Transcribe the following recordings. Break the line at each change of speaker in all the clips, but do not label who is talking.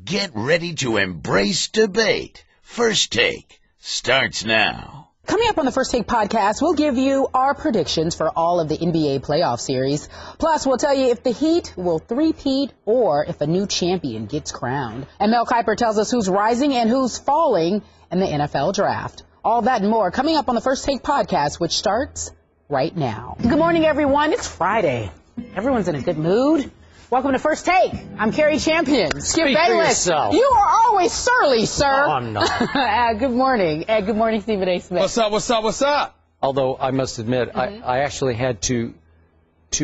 Get ready to embrace debate. First Take starts now.
Coming up on the First Take podcast, we'll give you our predictions for all of the NBA playoff series. Plus, we'll tell you if the Heat will three-peat or if a new champion gets crowned. And Mel Kiper tells us who's rising and who's falling in the NFL draft. All that and more coming up on the First Take podcast, which starts right now. Good morning, everyone. It's Friday. Everyone's in a good mood. Welcome to First Take. I'm Carrie Champion. Skip Bayless. You are always surly, sir.
No, I'm not.
Good morning. Good morning, Stephen A. Smith.
What's up?
Although I must admit, I actually had to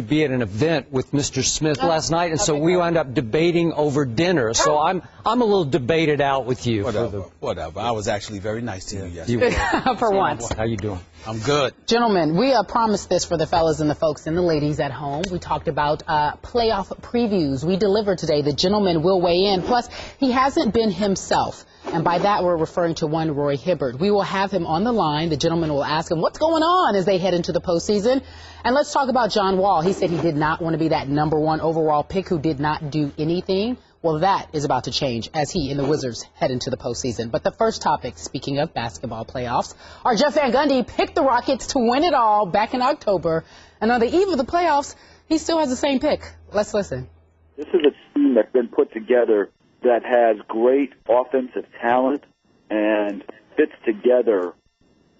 be at an event with Mr. Smith last night, and so we wound up debating over dinner. So I'm a little debated out with you.
Whatever. I was actually very nice to you yesterday.
For once.
How you doing?
I'm good.
Gentlemen, we promised this for the fellas and the folks and the ladies at home. We talked about playoff previews. We delivered today. The gentleman will weigh in. Plus, he hasn't been himself. And by that, we're referring to one Roy Hibbert. We will have him on the line. The gentleman will ask him what's going on as they head into the postseason. And let's talk about John Wall. He said he did not want to be that #1 overall pick who did not do anything. Well, that is about to change as he and the Wizards head into the postseason. But the first topic, speaking of basketball playoffs, our Jeff Van Gundy picked the Rockets to win it all back in October. And on the eve of the playoffs, he still has the same pick. Let's listen.
This is a team that's been put together that has great offensive talent and fits together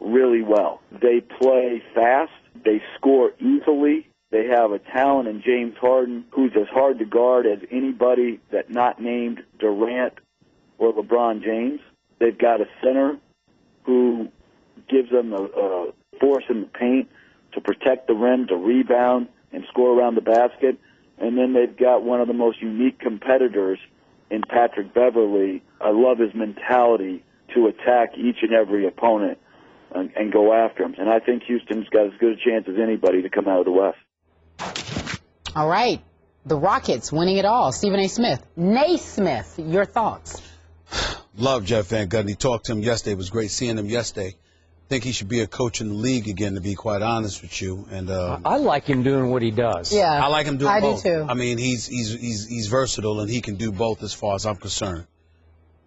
really well. They play fast. They score easily. They have a talent in James Harden who's as hard to guard as anybody that not named Durant or LeBron James. They've got a center who gives them a force in the paint to protect the rim, to rebound, and score around the basket. And then they've got one of the most unique competitors in Patrick Beverley. I love his mentality to attack each and every opponent and go after him. And I think Houston's got as good a chance as anybody to come out of the West.
All right. The Rockets winning it all. Stephen A. Smith. Naismith, your thoughts?
Love Jeff Van Gundy. Talked to him yesterday. It was great seeing him yesterday. Think he should be a coach in the league again, to be quite honest with you. And
I like him doing what he does.
Yeah,
I like him doing both.
I do too.
I mean, he's versatile and he can do both as far as I'm concerned.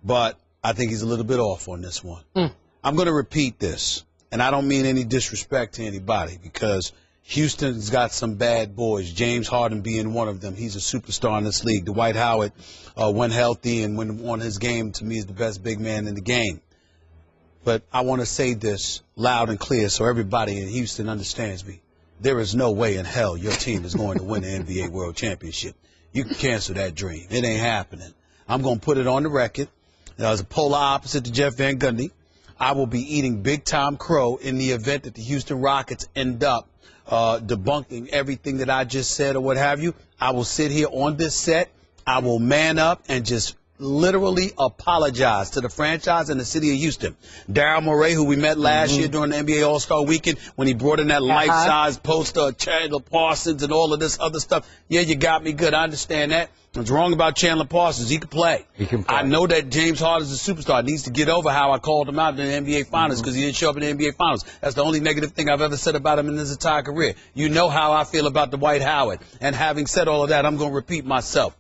But I think he's a little bit off on this one. I'm going to repeat this, and I don't mean any disrespect to anybody because Houston's got some bad boys, James Harden being one of them. He's a superstar in this league. Dwight Howard, when healthy and when won his game, to me is the best big man in the game. But I want to say this loud and clear so everybody in Houston understands me. There is no way in hell your team is going to win the NBA World Championship. You can cancel that dream. It ain't happening. I'm going to put it on the record. As a polar opposite to Jeff Van Gundy, I will be eating big-time crow in the event that the Houston Rockets end up debunking everything that I just said or what have you. I will sit here on this set. I will man up and just literally apologize to the franchise and the city of Houston. Daryl Morey, who we met last year during the NBA All-Star Weekend when he brought in that life-size poster of Chandler Parsons and all of this other stuff. Yeah, you got me good. I understand that. What's wrong about Chandler Parsons? He can play. I know that James Harden is a superstar. He needs to get over how I called him out in the NBA Finals because he didn't show up in the NBA Finals. That's the only negative thing I've ever said about him in his entire career. You know how I feel about Dwight Howard. And having said all of that, I'm going to repeat myself.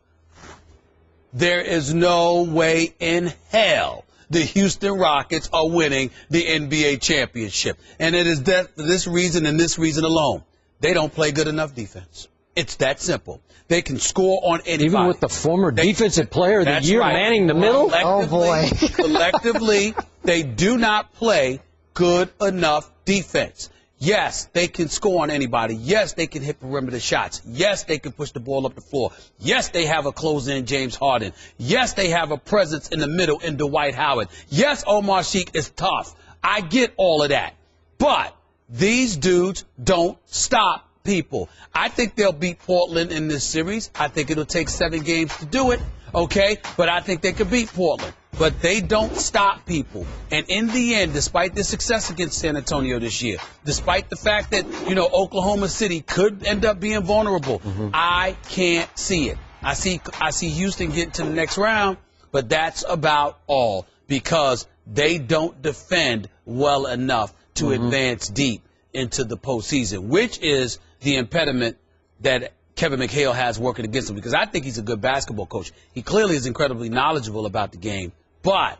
There is no way in hell the Houston Rockets are winning the NBA championship. And it is for this reason and this reason alone. They don't play good enough defense. It's that simple. They can score on anybody.
Even with the former defensive player of the year manning the middle?
Oh, boy.
Collectively, they do not play good enough defense. Yes, they can score on anybody. Yes, they can hit perimeter shots. Yes, they can push the ball up the floor. Yes, they have a close-in James Harden. Yes, they have a presence in the middle in Dwight Howard. Yes, Omar Sheik is tough. I get all of that. But these dudes don't stop people. I think they'll beat Portland in this series. I think it'll take 7 games to do it, okay? But I think they could beat Portland. But they don't stop people. And in the end, despite their success against San Antonio this year, despite the fact that, Oklahoma City could end up being vulnerable, I can't see it. I see Houston getting to the next round, but that's about all because they don't defend well enough to advance deep into the postseason, which is the impediment that Kevin McHale has working against him, because I think he's a good basketball coach. He clearly is incredibly knowledgeable about the game, but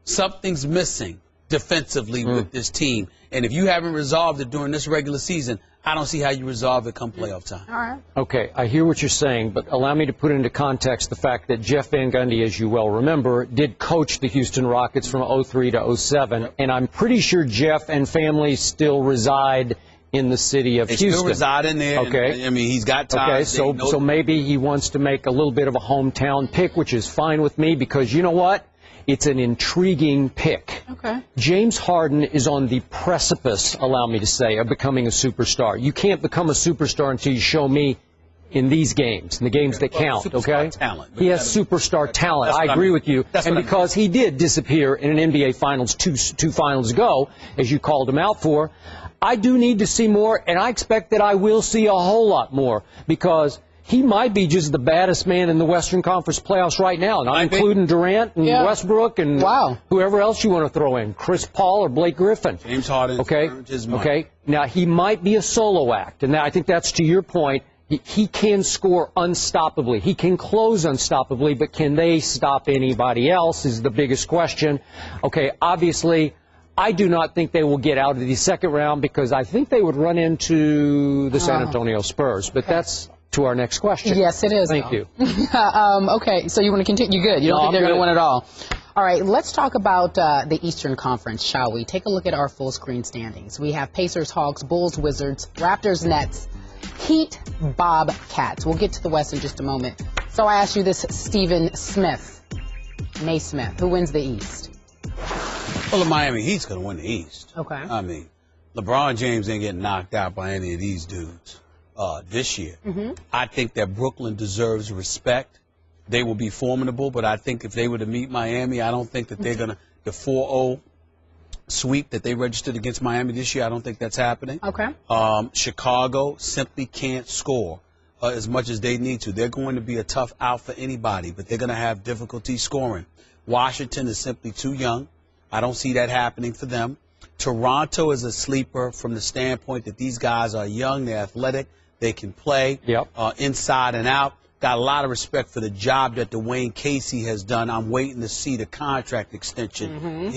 something's missing defensively with this team. And if you haven't resolved it during this regular season, I don't see how you resolve it come playoff time.
All right.
Okay, I hear what you're saying, but allow me to put into context the fact that Jeff Van Gundy, as you well remember, did coach the Houston Rockets from 03 to 07, and I'm pretty sure Jeff and family still reside in the city of Houston.
They still reside in there.
Okay.
I mean, he's got ties.
Okay, so maybe he wants to make a little bit of a hometown pick, which is fine with me, because you know what? It's an intriguing pick.
Okay.
James Harden is on the precipice, allow me to say, of becoming a superstar. You can't become a superstar until you show me in these games, in the games that count, okay?
Talent.
He has superstar talent. I agree with you. And because he did disappear in an NBA Finals two finals ago, as you called him out for, I do need to see more, and I expect that I will see a whole lot more, because he might be just the baddest man in the Western Conference playoffs right now, not including Durant and Westbrook and whoever else you want to throw in, Chris Paul or Blake Griffin.
James Harden.
Okay. Now, he might be a solo act, and I think that's to your point. He can score unstoppably. He can close unstoppably, but can they stop anybody else is the biggest question. Okay, obviously, I do not think they will get out of the second round, because I think they would run into the San Antonio Spurs, but that's to our next question.
Yes, it is.
Thank you.
Okay, so you want to continue? You're good. You don't think they're going to win at all? All right, let's talk about the Eastern Conference, shall we? Take a look at our full screen standings. We have Pacers, Hawks, Bulls, Wizards, Raptors, Nets, Heat, Bobcats. We'll get to the West in just a moment. So I asked you this, Stephen Smith, Naismith, who wins the East?
Well, the Miami Heat's going to win the East.
Okay.
I mean, LeBron James ain't getting knocked out by any of these dudes this year. I think that Brooklyn deserves respect. They will be formidable, but I think if they were to meet Miami, I don't think that they're going to, the 4-0 sweep that they registered against Miami this year, I don't think that's happening.
Okay.
Chicago simply can't score as much as they need to. They're going to be a tough out for anybody, but they're going to have difficulty scoring. Washington is simply too young. I don't see that happening for them. Toronto is a sleeper from the standpoint that these guys are young, they're athletic, they can play inside and out. Got a lot of respect for the job that Dwayne Casey has done. I'm waiting to see the contract extension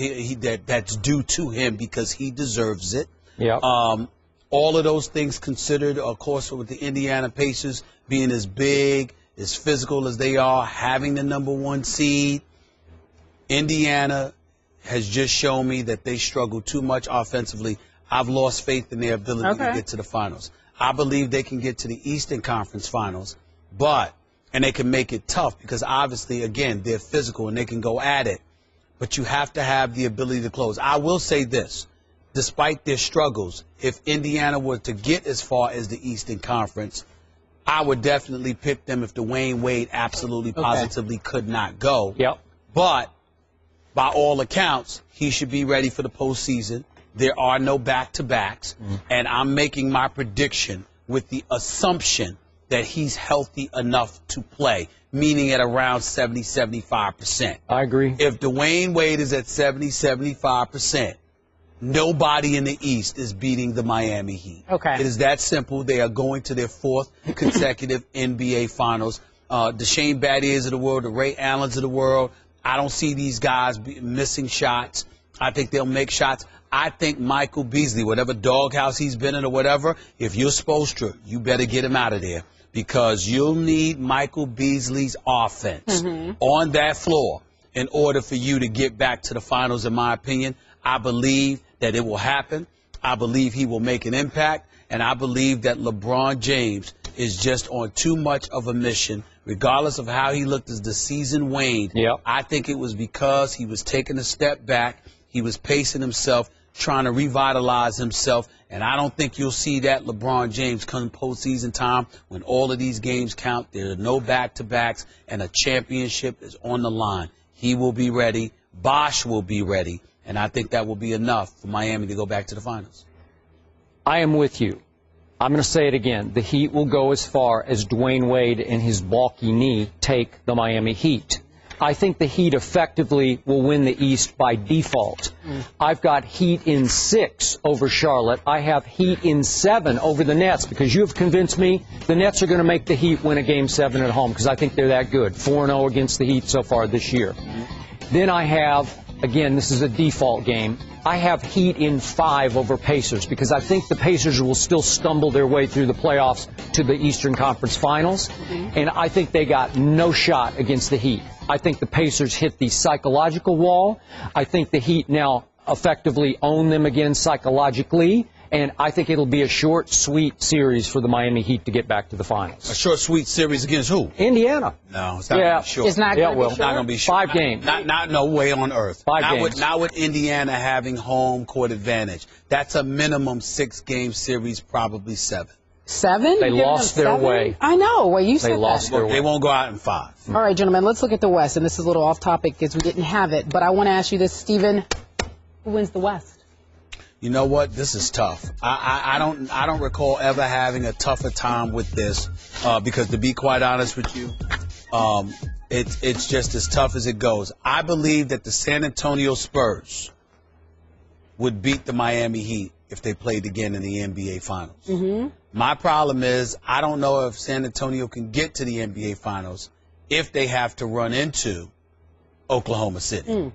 that's due to him, because he deserves it. All of those things considered, of course, with the Indiana Pacers being as big, as physical as they are, having the #1 seed, Indiana has just shown me that they struggle too much offensively. I've lost faith in their ability to get to the finals. I believe they can get to the Eastern Conference Finals, and they can make it tough, because obviously, again, they're physical and they can go at it. But you have to have the ability to close. I will say this, despite their struggles, if Indiana were to get as far as the Eastern Conference, I would definitely pick them if Dwayne Wade absolutely positively could not go. But by all accounts, he should be ready for the postseason. There are no back-to-backs, and I'm making my prediction with the assumption that he's healthy enough to play, meaning at around 70-75%.
I agree.
If Dwayne Wade is at 70-75%, nobody in the East is beating the Miami Heat. It is that simple. They are going to their 4th consecutive NBA Finals. The Shane Battiers of the world, the Ray Allens of the world, I don't see these guys missing shots. I think they'll make shots. I think Michael Beasley, whatever doghouse he's been in or whatever, if you're Spoelstra, you better get him out of there, because you'll need Michael Beasley's offense on that floor in order for you to get back to the finals, in my opinion. I believe that it will happen. I believe he will make an impact, and I believe that LeBron James is just on too much of a mission, regardless of how he looked as the season waned. I think it was because he was taking a step back. He was pacing himself, trying to revitalize himself, and I don't think you'll see that LeBron James come postseason time when all of these games count. There are no back-to-backs, and a championship is on the line. He will be ready. Bosh will be ready, and I think that will be enough for Miami to go back to the finals.
I am with you. I'm going to say it again. The Heat will go as far as Dwayne Wade and his bulky knee take the Miami Heat. I think the Heat effectively will win the East by default. I've got Heat in 6 over Charlotte. I have Heat in 7 over the Nets because you have convinced me the Nets are going to make the Heat win a Game 7 at home because I think they're that good. 4-0 against the Heat so far this year. Then I have, again, this is a default game, I have Heat in 5 over Pacers because I think the Pacers will still stumble their way through the playoffs to the Eastern Conference Finals, and I think they got no shot against the Heat. I think the Pacers hit the psychological wall. I think the Heat now effectively own them again psychologically, and I think it'll be a short, sweet series for the Miami Heat to get back to the finals.
A short, sweet series against who?
Indiana.
No, it's not going to be short.
It's not going to be short.
Not going to be short.
5 games.
Not no way on earth.
5 games.
Not with Indiana having home court advantage. That's a minimum 6-game series, probably 7.
7?
They lost their way.
I know. Well, you said
They lost their way.
They won't go out in 5.
All right, gentlemen, let's look at the West. And this is a little off topic because we didn't have it. But I want to ask you this, Stephen. Who wins the West?
You know what? This is tough. I don't recall ever having a tougher time with this because, to be quite honest with you, it's just as tough as it goes. I believe that the San Antonio Spurs would beat the Miami Heat if they played again in the NBA Finals. My problem is I don't know if San Antonio can get to the NBA Finals if they have to run into Oklahoma City.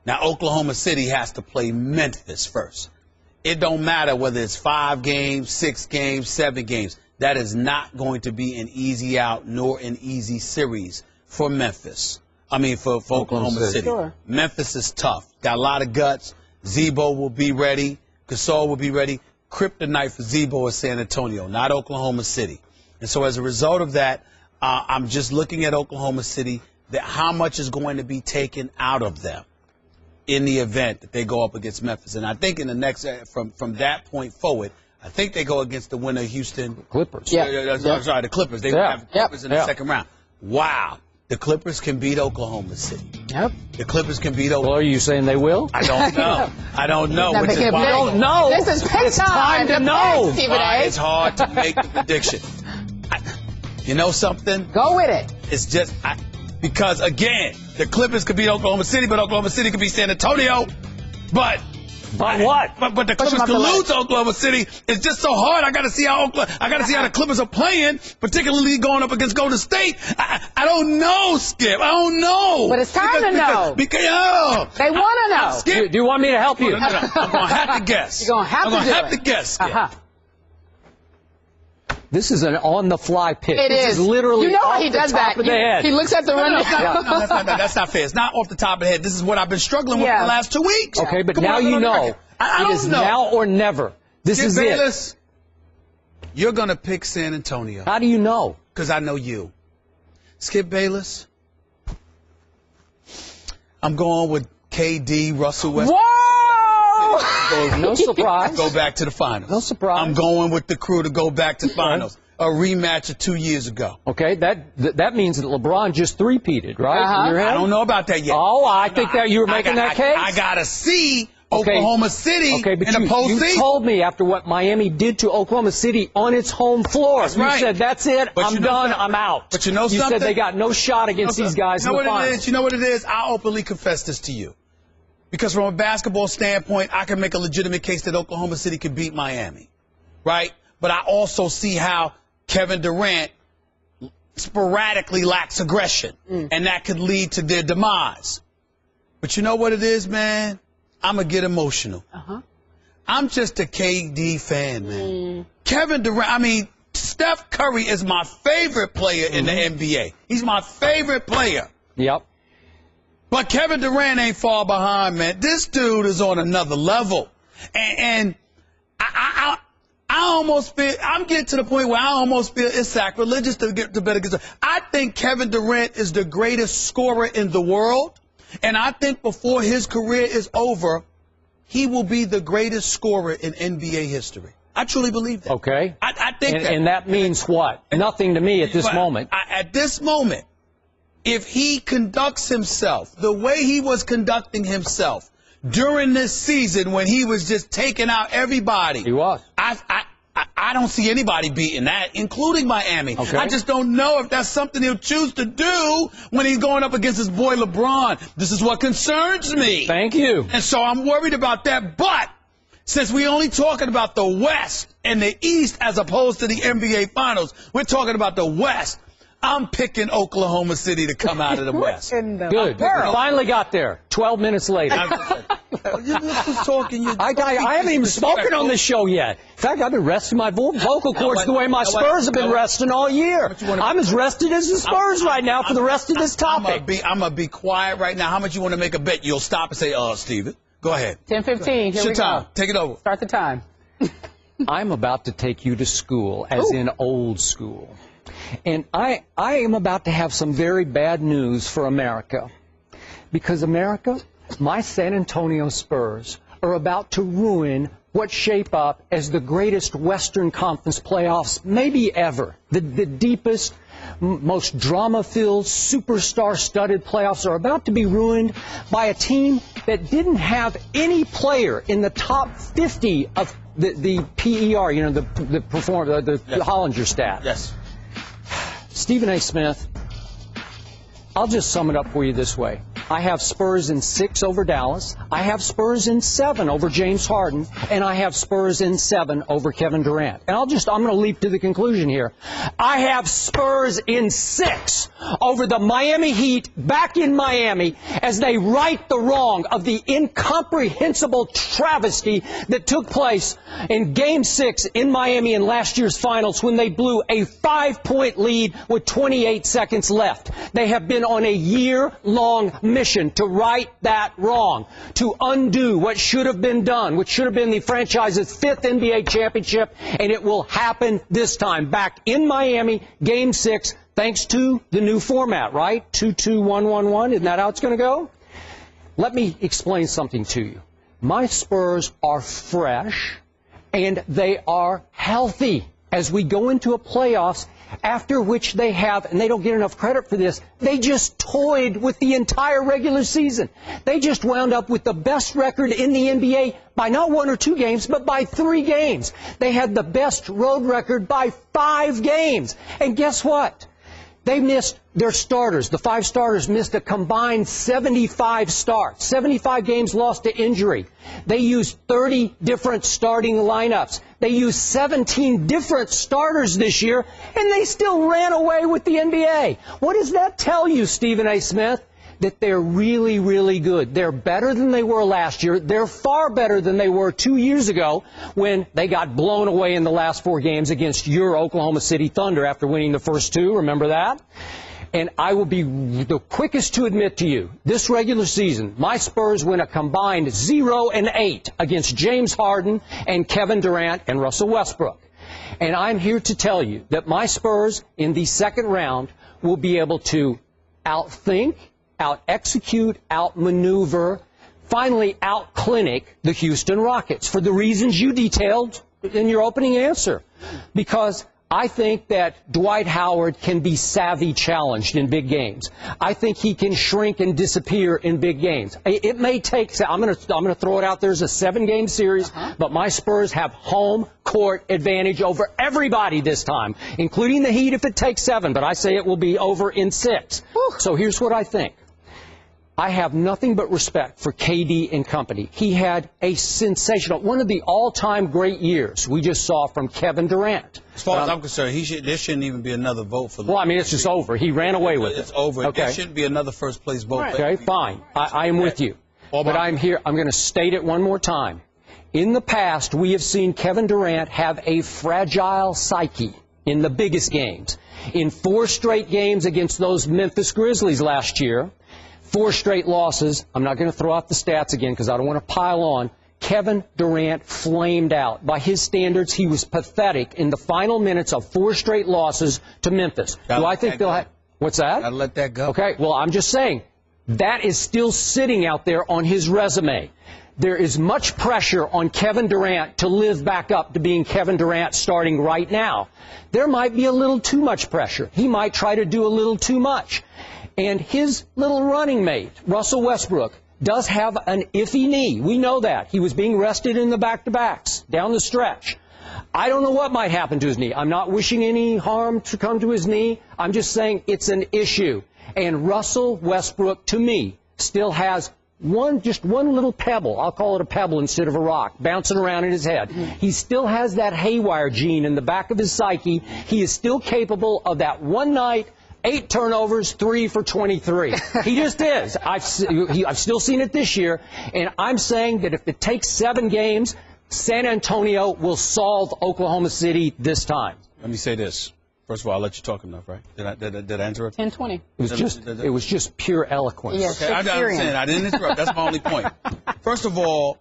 Now, Oklahoma City has to play Memphis first. It don't matter whether it's 5 games, 6 games, 7 games. That is not going to be an easy out nor an easy series for Memphis. I mean, for Oklahoma City.
Sure.
Memphis is tough. Got a lot of guts. Zebo will be ready. Gasol will be ready. Kryptonite for Zebo is San Antonio, not Oklahoma City. And so as a result of that, I'm just looking at Oklahoma City, that how much is going to be taken out of them in the event that they go up against Memphis. And I think in the next, from that point forward, I think they go against the winner, Houston
Clippers.
I'm sorry, the Clippers. They have the Clippers in the second round. Wow. The Clippers can beat Oklahoma City. The Clippers can beat Oklahoma.
Well, are you saying they will?
I don't know. I don't know.
Which is why
I don't know.
This is pick time
to know.
Stephen A.
It's hard to make the prediction. You know something?
Go with it.
It's just because, again, the Clippers could beat Oklahoma City, but Oklahoma City could beat San Antonio. But
what?
But the Clippers could lose to Oklahoma City. It's just so hard. I got to see how the Clippers are playing, particularly going up against Golden State. I don't know, Skip. I don't know.
But it's time to know.
Because
they want to know.
Skip.
Do you want me to help you?
No. I'm going to have to guess.
You're going to have
I'm
to
going to have to guess, Skip.
This is an on-the-fly pick.
It
this is literally
you know
off
how he
the
does
top
that.
of the head.
He looks at the rundown.
No, that's not fair. It's not off the top of the head. This is what I've been struggling with for the last 2 weeks.
Okay, but
Come
now
on,
you know.
I don't
it is
know.
now or never. This
Skip
is
Bayless, you're going to pick San Antonio.
it. How do you know?
Because I know you. Skip Bayless, I'm going with KD, Russell Westbrook.
Whoa!
No surprise.
Go back to the finals.
No surprise.
I'm going with the crew to go back to the finals. A rematch of 2 years ago.
Okay, that means that LeBron just three-peated, right? In your head?
I don't know about that yet.
Oh, I think that you were making that case.
I got to see Oklahoma City in the postseason.
You told me after what Miami did to Oklahoma City on its home floor.
That's
you
right.
said, that's it,
But
I'm
you know
done,
something?
I'm out.
But you know
You
something?
said they got no shot against these guys in the finals.
You know what it is? I'll openly confess this to you. Because from a basketball standpoint, I can make a legitimate case that Oklahoma City could beat Miami, right? But I also see how Kevin Durant sporadically lacks aggression, and that could lead to their demise. But you know what it is, man? I'm going to get emotional. I'm just a KD fan, man. Kevin Durant, Steph Curry is my favorite player in the NBA. He's my favorite player.
Yep.
But Kevin Durant ain't far behind, man. This dude is on another level. And I almost feel, I'm getting to the point where I almost feel it's sacrilegious to bet against him. I think Kevin Durant is the greatest scorer in the world. And I think before his career is over, he will be the greatest scorer in NBA history. I truly believe that.
Okay.
I think that.
And that means what? Nothing to me at this moment.
At this moment, if he conducts himself the way he was conducting himself during this season when he was just taking out everybody.
He was.
I I don't see anybody beating that, including Miami.
Okay.
I just don't know if that's something he'll choose to do when he's going up against his boy LeBron. This is what concerns me.
Thank you.
And so I'm worried about that. But since we're only talking about the West and the East as opposed to the NBA Finals, we're talking about the West. I'm picking Oklahoma City to come out of the West.
Good. Finally got there. 12 minutes later.
You're just talking.
I haven't even spoken on this show yet. In fact, I've been resting my vocal cords the way my Spurs have been resting all year. I'm as rested as the Spurs right now for the rest of this topic.
I'm going to be quiet right now. How much you want to make a bet? You'll stop and say, Steven. Go ahead.
10:15. Here we go.
Take it over.
Start the time.
I'm about to take you to school, as in old school. And I am about to have some very bad news for America. Because America, my San Antonio Spurs are about to ruin what shape up as the greatest Western Conference playoffs maybe ever. The deepest, most drama-filled, superstar-studded playoffs are about to be ruined by a team that didn't have any player in the top 50 of the PER, you know, the Hollinger stat.
Yes.
Stephen A. Smith, I'll just sum it up for you this way. I have Spurs in 6 over Dallas. I have Spurs in 7 over James Harden. And I have Spurs in 7 over Kevin Durant. And I'm going to leap to the conclusion here. I have Spurs in 6 over the Miami Heat back in Miami as they right the wrong of the incomprehensible travesty that took place in Game 6 in Miami in last year's finals when they blew a 5-point lead with 28 seconds left. They have been on a year-long mission to right that wrong, to undo what should have been done, which should have been the franchise's 5th NBA championship, and it will happen this time. Back in Miami, Game 6, thanks to the new format, right? 2-2-1-1-1, isn't that how it's going to go? Let me explain something to you. My Spurs are fresh, and they are healthy as we go into a playoffs after which they have, and they don't get enough credit for this, they just toyed with the entire regular season. They just wound up with the best record in the NBA by not 1 or 2 games, but by 3 games. They had the best road record by 5 games. And guess what? They missed their starters. The 5 starters missed a combined 75 starts. 75 games lost to injury. They used 30 different starting lineups. They used 17 different starters this year, and they still ran away with the NBA. What does that tell you, Stephen A. Smith? That they're really, really good. They're better than they were last year. They're far better than they were 2 years ago when they got blown away in the last 4 games against your Oklahoma City Thunder after winning the first 2. Remember that? And I will be the quickest to admit to you, this regular season, my Spurs win a combined 0-8 against James Harden and Kevin Durant and Russell Westbrook. And I'm here to tell you that my Spurs in the second round will be able to outthink, out-execute, out-maneuver, finally out-clinic the Houston Rockets for the reasons you detailed in your opening answer. Because I think that Dwight Howard can be savvy challenged in big games. I think he can shrink and disappear in big games. It may take, I'm going to throw it out there as a 7-game series, but my Spurs have home court advantage over everybody this time, including the Heat if it takes 7, but I say it will be over in 6. So here's what I think. I have nothing but respect for KD and company. He had a sensational, one of the all-time great years we just saw from Kevin Durant.
As far as I'm concerned, there shouldn't even be another vote for.
Well, I mean, it's just over. He ran away with it.
It's over.
Okay.
There shouldn't be another first-place vote.
Right. Okay, fine. I am with you. But I'm here. I'm going to state it one more time. In the past, we have seen Kevin Durant have a fragile psyche in the biggest games. In 4 straight games against those Memphis Grizzlies last year, 4 straight losses. I'm not going to throw out the stats again because I don't want to pile on. Kevin Durant flamed out. By his standards, he was pathetic in the final minutes of 4 straight losses to Memphis. Do I think they'll have... What's that?
Gotta let that go.
Okay, well, I'm just saying, that is still sitting out there on his resume. There is much pressure on Kevin Durant to live back up to being Kevin Durant starting right now. There might be a little too much pressure. He might try to do a little too much. And his little running mate, Russell Westbrook, does have an iffy knee. We know that. He was being rested in the back-to-backs down the stretch. I don't know what might happen to his knee. I'm not wishing any harm to come to his knee. I'm just saying it's an issue. And Russell Westbrook, to me, still has just one little pebble. I'll call it a pebble instead of a rock, bouncing around in his head. He still has that haywire gene in the back of his psyche. He is still capable of that one night, 8 turnovers, 3 for 23. He just is. I've still seen it this year, and I'm saying that if it takes 7 games, San Antonio will solve Oklahoma City this time.
Let me say this. First of all, I'll let you talk enough, right? Did I interrupt?
10-20.
It was just pure eloquence.
Yes,
okay, I understand. I didn't interrupt. That's my only point. First of all,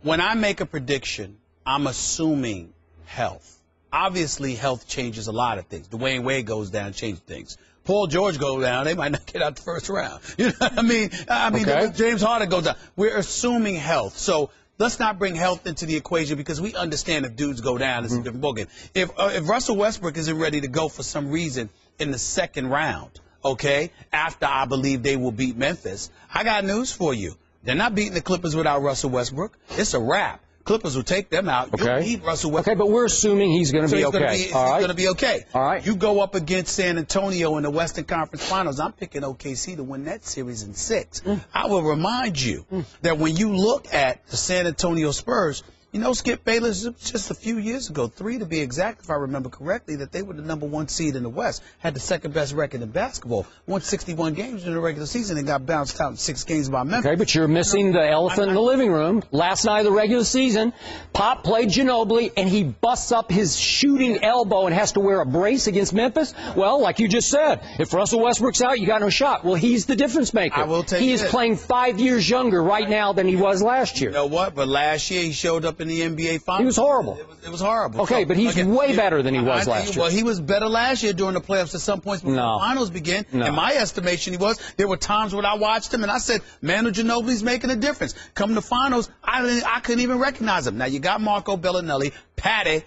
when I make a prediction, I'm assuming health. Obviously, health changes a lot of things. Dwayne Wade goes down, changes things. Paul George goes down, they might not get out the first round. You know what I mean?
Okay.
James Harden goes down. We're assuming health. So let's not bring health into the equation because we understand if dudes go down, it's a different ballgame. If Russell Westbrook isn't ready to go for some reason in the second round, okay, after I believe they will beat Memphis, I got news for you. They're not beating the Clippers without Russell Westbrook. It's a wrap. Clippers will take them out.
Okay.
You'll need Russell Westbrook.
Okay, but we're assuming he's going to be okay.
He's going to be okay.
All right.
You go up against San Antonio in the Western Conference Finals. I'm picking OKC to win that series in 6. I will remind you that when you look at the San Antonio Spurs, you know, Skip Bayless, just a few years ago, 3 to be exact, if I remember correctly, that they were the #1 seed in the West, had the second best record in basketball, won 61 games in the regular season and got bounced out in 6 games by Memphis.
Okay, but you're missing the elephant in the living room. Last night of the regular season, Pop played Ginobili, and he busts up his shooting elbow and has to wear a brace against Memphis. Well, like you just said, if Russell Westbrook's out, you got no shot. Well, he's the difference maker.
I will tell
he
you
is
this.
playing 5 years younger right now than he was last year.
You know what? But last year he showed up in the NBA Finals.
He was horrible.
It was horrible.
Okay, but he's way better than he was last year.
Well, he was better last year during the playoffs at some points before the finals began.
No.
In my estimation, he was. There were times when I watched him and I said, Manu Ginobili's making a difference. Come to finals, I couldn't even recognize him. Now, you got Marco Bellinelli, Patty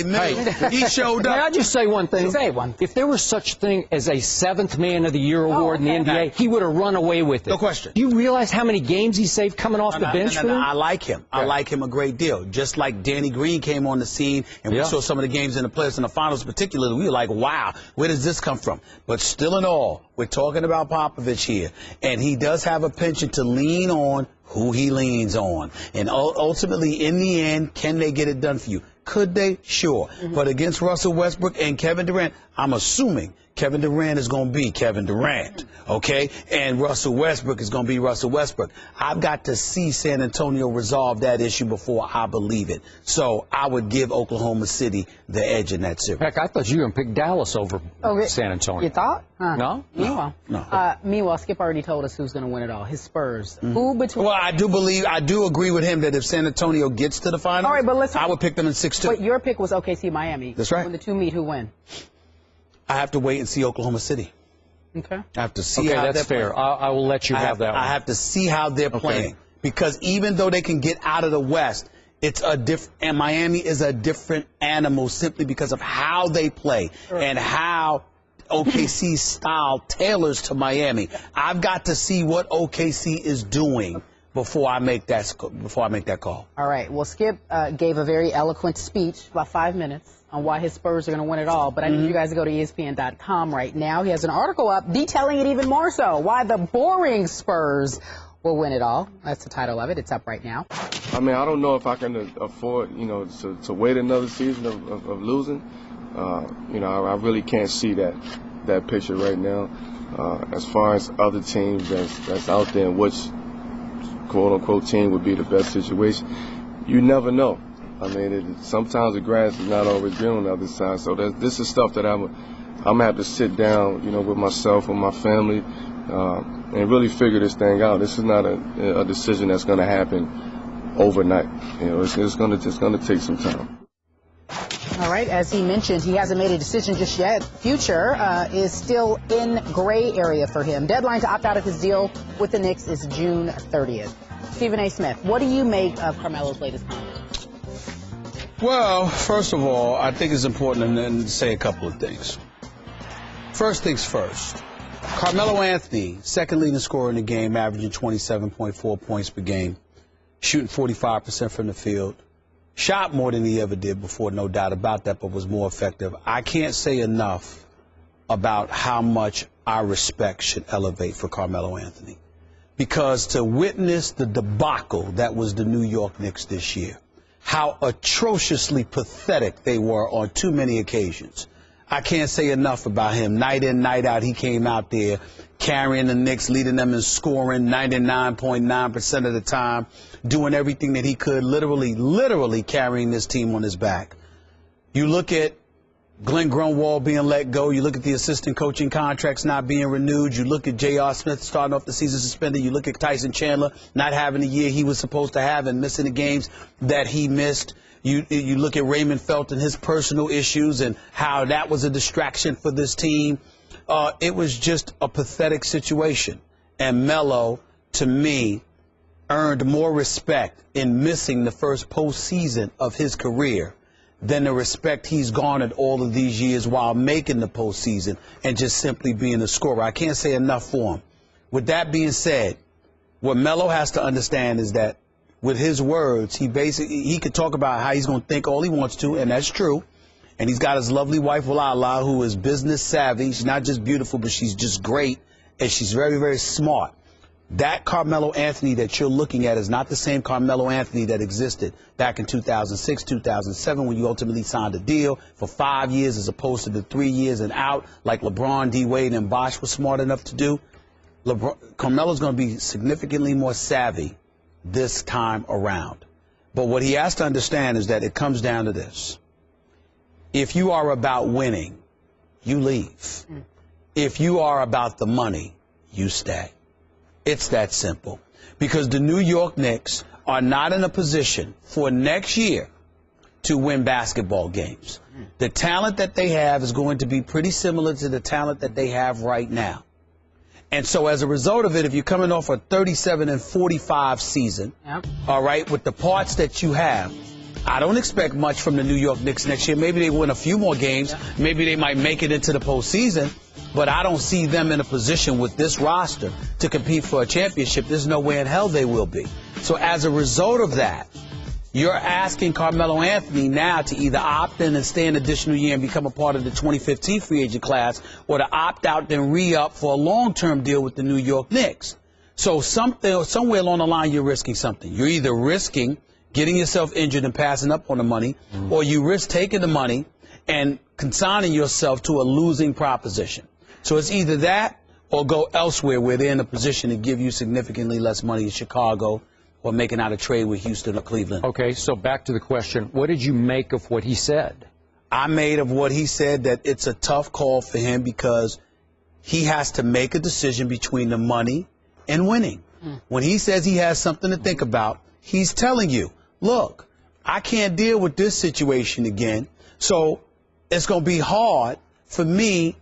Mills. He showed up.
May I just say one thing?
Say one.
If there was such thing as a 7th Man of the Year award in the NBA, he would have run away with it.
No question.
Do you realize how many games he saved coming off the bench for them?
I like him. I like him a great deal. Just like Danny Green came on the scene, and we saw some of the games in the playoffs in the finals particularly, we were like, wow, where does this come from? But still in all, we're talking about Popovich here, and he does have a penchant to lean on who he leans on. And ultimately, in the end, can they get it done for you? Could they? Sure. But against Russell Westbrook and Kevin Durant, I'm assuming Kevin Durant is going to be Kevin Durant, okay? And Russell Westbrook is going to be Russell Westbrook. I've got to see San Antonio resolve that issue before I believe it. So I would give Oklahoma City the edge in that series.
Heck, I thought you were going to pick Dallas over San Antonio.
You thought?
No?
Meanwhile, Skip already told us who's going to win it all. His Spurs. Who between?
Well, I do agree with him that if San Antonio gets to the finals,
all right, but
I would pick them in 6-2.
But your pick was OKC Miami.
That's right.
When the two meet, who win?
I have to wait and see Oklahoma City.
Okay.
I have to see how
that's
they're
fair.
playing.
I will let you have that one.
I have to see how they're playing. Because even though they can get out of the West, it's a and Miami is a different animal simply because of how they play and how OKC's style tailors to Miami. I've got to see what OKC is doing before I make that call.
All right. Well, Skip gave a very eloquent speech, about 5 minutes, on why his Spurs are going to win it all. But I need you guys to go to ESPN.com right now. He has an article up detailing it even more so, why the boring Spurs will win it all. That's the title of it. It's up right now.
I mean, I don't know if I can afford, to wait another season of losing. I really can't see that picture right now. As far as other teams that's out there and which quote-unquote team would be the best situation, you never know. I mean, sometimes the grass is not always green on the other side. So this is stuff that I'm gonna have to sit down, with myself and my family, and really figure this thing out. This is not a decision that's gonna happen overnight. It's gonna take some time.
All right. As he mentioned, he hasn't made a decision just yet. Future is still in gray area for him. Deadline to opt out of his deal with the Knicks is June 30th. Stephen A. Smith, what do you make of Carmelo's latest comment?
Well, first of all, I think it's important to say a couple of things. First things first. Carmelo Anthony, second leading scorer in the game, averaging 27.4 points per game, shooting 45% from the field, Shot more than he ever did before, no doubt about that, but was more effective. I can't say enough about how much our respect should elevate for Carmelo Anthony. Because to witness the debacle that was the New York Knicks this year, how atrociously pathetic they were on too many occasions. I can't say enough about him. Night in, night out, he came out there carrying the Knicks, leading them in scoring 99.9% of the time, doing everything that he could, literally carrying this team on his back. You look at Glenn Grunwald being let go. You look at the assistant coaching contracts not being renewed. You look at J.R. Smith starting off the season suspended. You look at Tyson Chandler not having the year he was supposed to have and missing the games that he missed. You look at Raymond Felton, his personal issues and how that was a distraction for this team. It was just a pathetic situation. And Melo, to me, earned more respect in missing the first postseason of his career than the respect he's garnered all of these years while making the postseason and just simply being a scorer. I can't say enough for him. With that being said, what Melo has to understand is that with his words, he could talk about how he's going to think all he wants to, and that's true. And he's got his lovely wife, Walala, who is business savvy. She's not just beautiful, but she's just great, and she's very, very smart. That Carmelo Anthony that you're looking at is not the same Carmelo Anthony that existed back in 2006, 2007, when you ultimately signed a deal for 5 years as opposed to the 3 years and out like LeBron, D. Wade, and Bosh was smart enough to do. Carmelo's going to be significantly more savvy this time around. But what he has to understand is that it comes down to this. If you are about winning, you leave. If you are about the money, you stay. It's that simple. Because the New York Knicks are not in a position for next year to win basketball games. The talent that they have is going to be pretty similar to the talent that they have right now. And so as a result of it, if you're coming off a 37-45 season, all right, with the parts that you have, I don't expect much from the New York Knicks next year. Maybe they win a few more games. Maybe they might make it into the postseason. But I don't see them in a position with this roster to compete for a championship. There's no way in hell they will be. So as a result of that, you're asking Carmelo Anthony now to either opt in and stay an additional year and become a part of the 2015 free agent class, or to opt out and re-up for a long-term deal with the New York Knicks. So somewhere along the line, you're risking something. You're either risking getting yourself injured and passing up on the money, or you risk taking the money and consigning yourself to a losing proposition. So it's either that or go elsewhere where they're in a position to give you significantly less money in Chicago or making out a trade with Houston or Cleveland.
Okay, so back to the question. What did you make of what he said?
I made of what he said that it's a tough call for him because he has to make a decision between the money and winning. When he says he has something to think about, he's telling you, look, I can't deal with this situation again, so it's going to be hard for me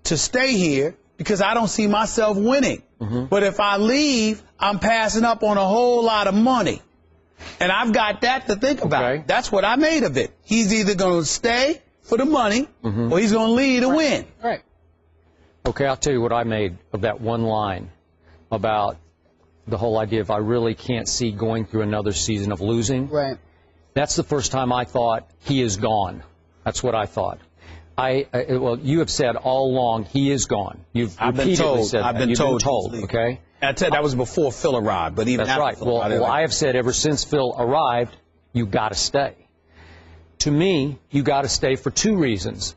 to stay here because I don't see myself winning. But if I leave, I'm passing up on a whole lot of money. And I've got that to think about.
Okay.
That's what I made of it. He's either going to stay for the money or he's going to leave to win.
Right.
Okay, I'll tell you what I made of that one line about the whole idea of I really can't see going through another season of losing.
Right.
That's the first time I thought he is gone. That's what I thought. Well, you have said all along he is gone.
I've been told.
I've been told. Okay.
That was before Phil arrived, but even
that's right. Well, I have said ever since Phil arrived, you got to stay. To me, you got to stay for two reasons: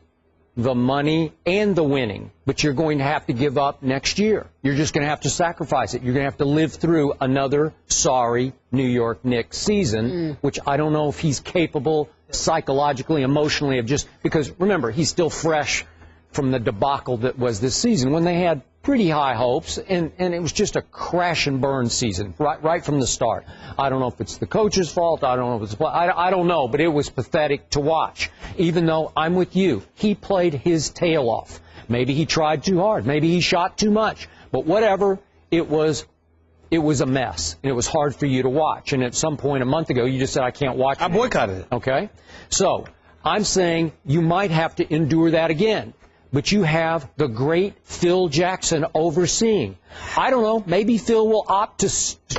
the money and the winning. But you're going to have to give up next year. You're just going to have to sacrifice it. You're going to have to live through another sorry New York Knicks season, which I don't know if he's capable psychologically, emotionally, of just because, remember, he's still fresh from the debacle that was this season when they had pretty high hopes, and it was just a crash and burn season right from the start. I don't know if it's the coach's fault. I don't know if it's I don't know, but it was pathetic to watch. Even though I'm with you, he played his tail off. Maybe he tried too hard. Maybe he shot too much. But whatever, it was a mess, and it was hard for you to watch. And at some point a month ago, you just said, I can't watch it.
I boycotted it.
Okay? So I'm saying you might have to endure that again. but you have the great Phil Jackson overseeing. I don't know. Maybe Phil will opt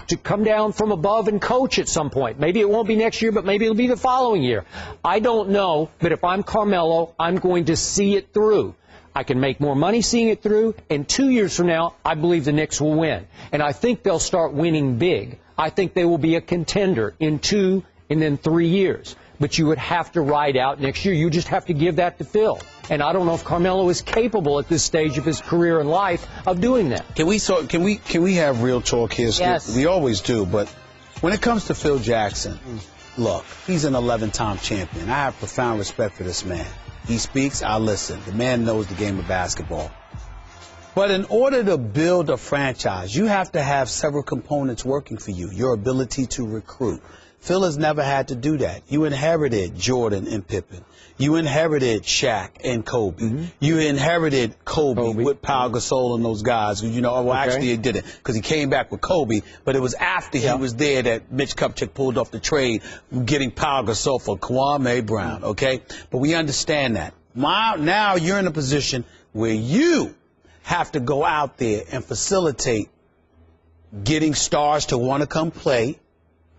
to come down from above and coach at some point. Maybe it won't be next year, but maybe it'll be the following year. I don't know, but if I'm Carmelo, I'm going to see it through. I can make more money seeing it through, and 2 years from now, I believe the Knicks will win. And I think they'll start winning big. I think they will be a contender in 2 and then 3 years. But you would have to ride out next year. You just have to give that to Phil. And I don't know if Carmelo is capable at this stage of his career and life of doing that.
Can we have real talk here?
Yes.
We always do, but when it comes to Phil Jackson, look, he's an 11-time champion. I have profound respect for this man. He speaks, I listen. The man knows the game of basketball. But in order to build a franchise, you have to have several components working for you. Your ability to recruit. Phil has never had to do that. You inherited Jordan and Pippen. You inherited Shaq and Kobe. You inherited Kobe with Pau Gasol and those guys. Actually he didn't, because he came back with Kobe, but it was after he was there that Mitch Kupchak pulled off the trade, getting Pau Gasol for Kwame Brown, okay? But we understand that. Now you're in a position where you have to go out there and facilitate getting stars to want to come play,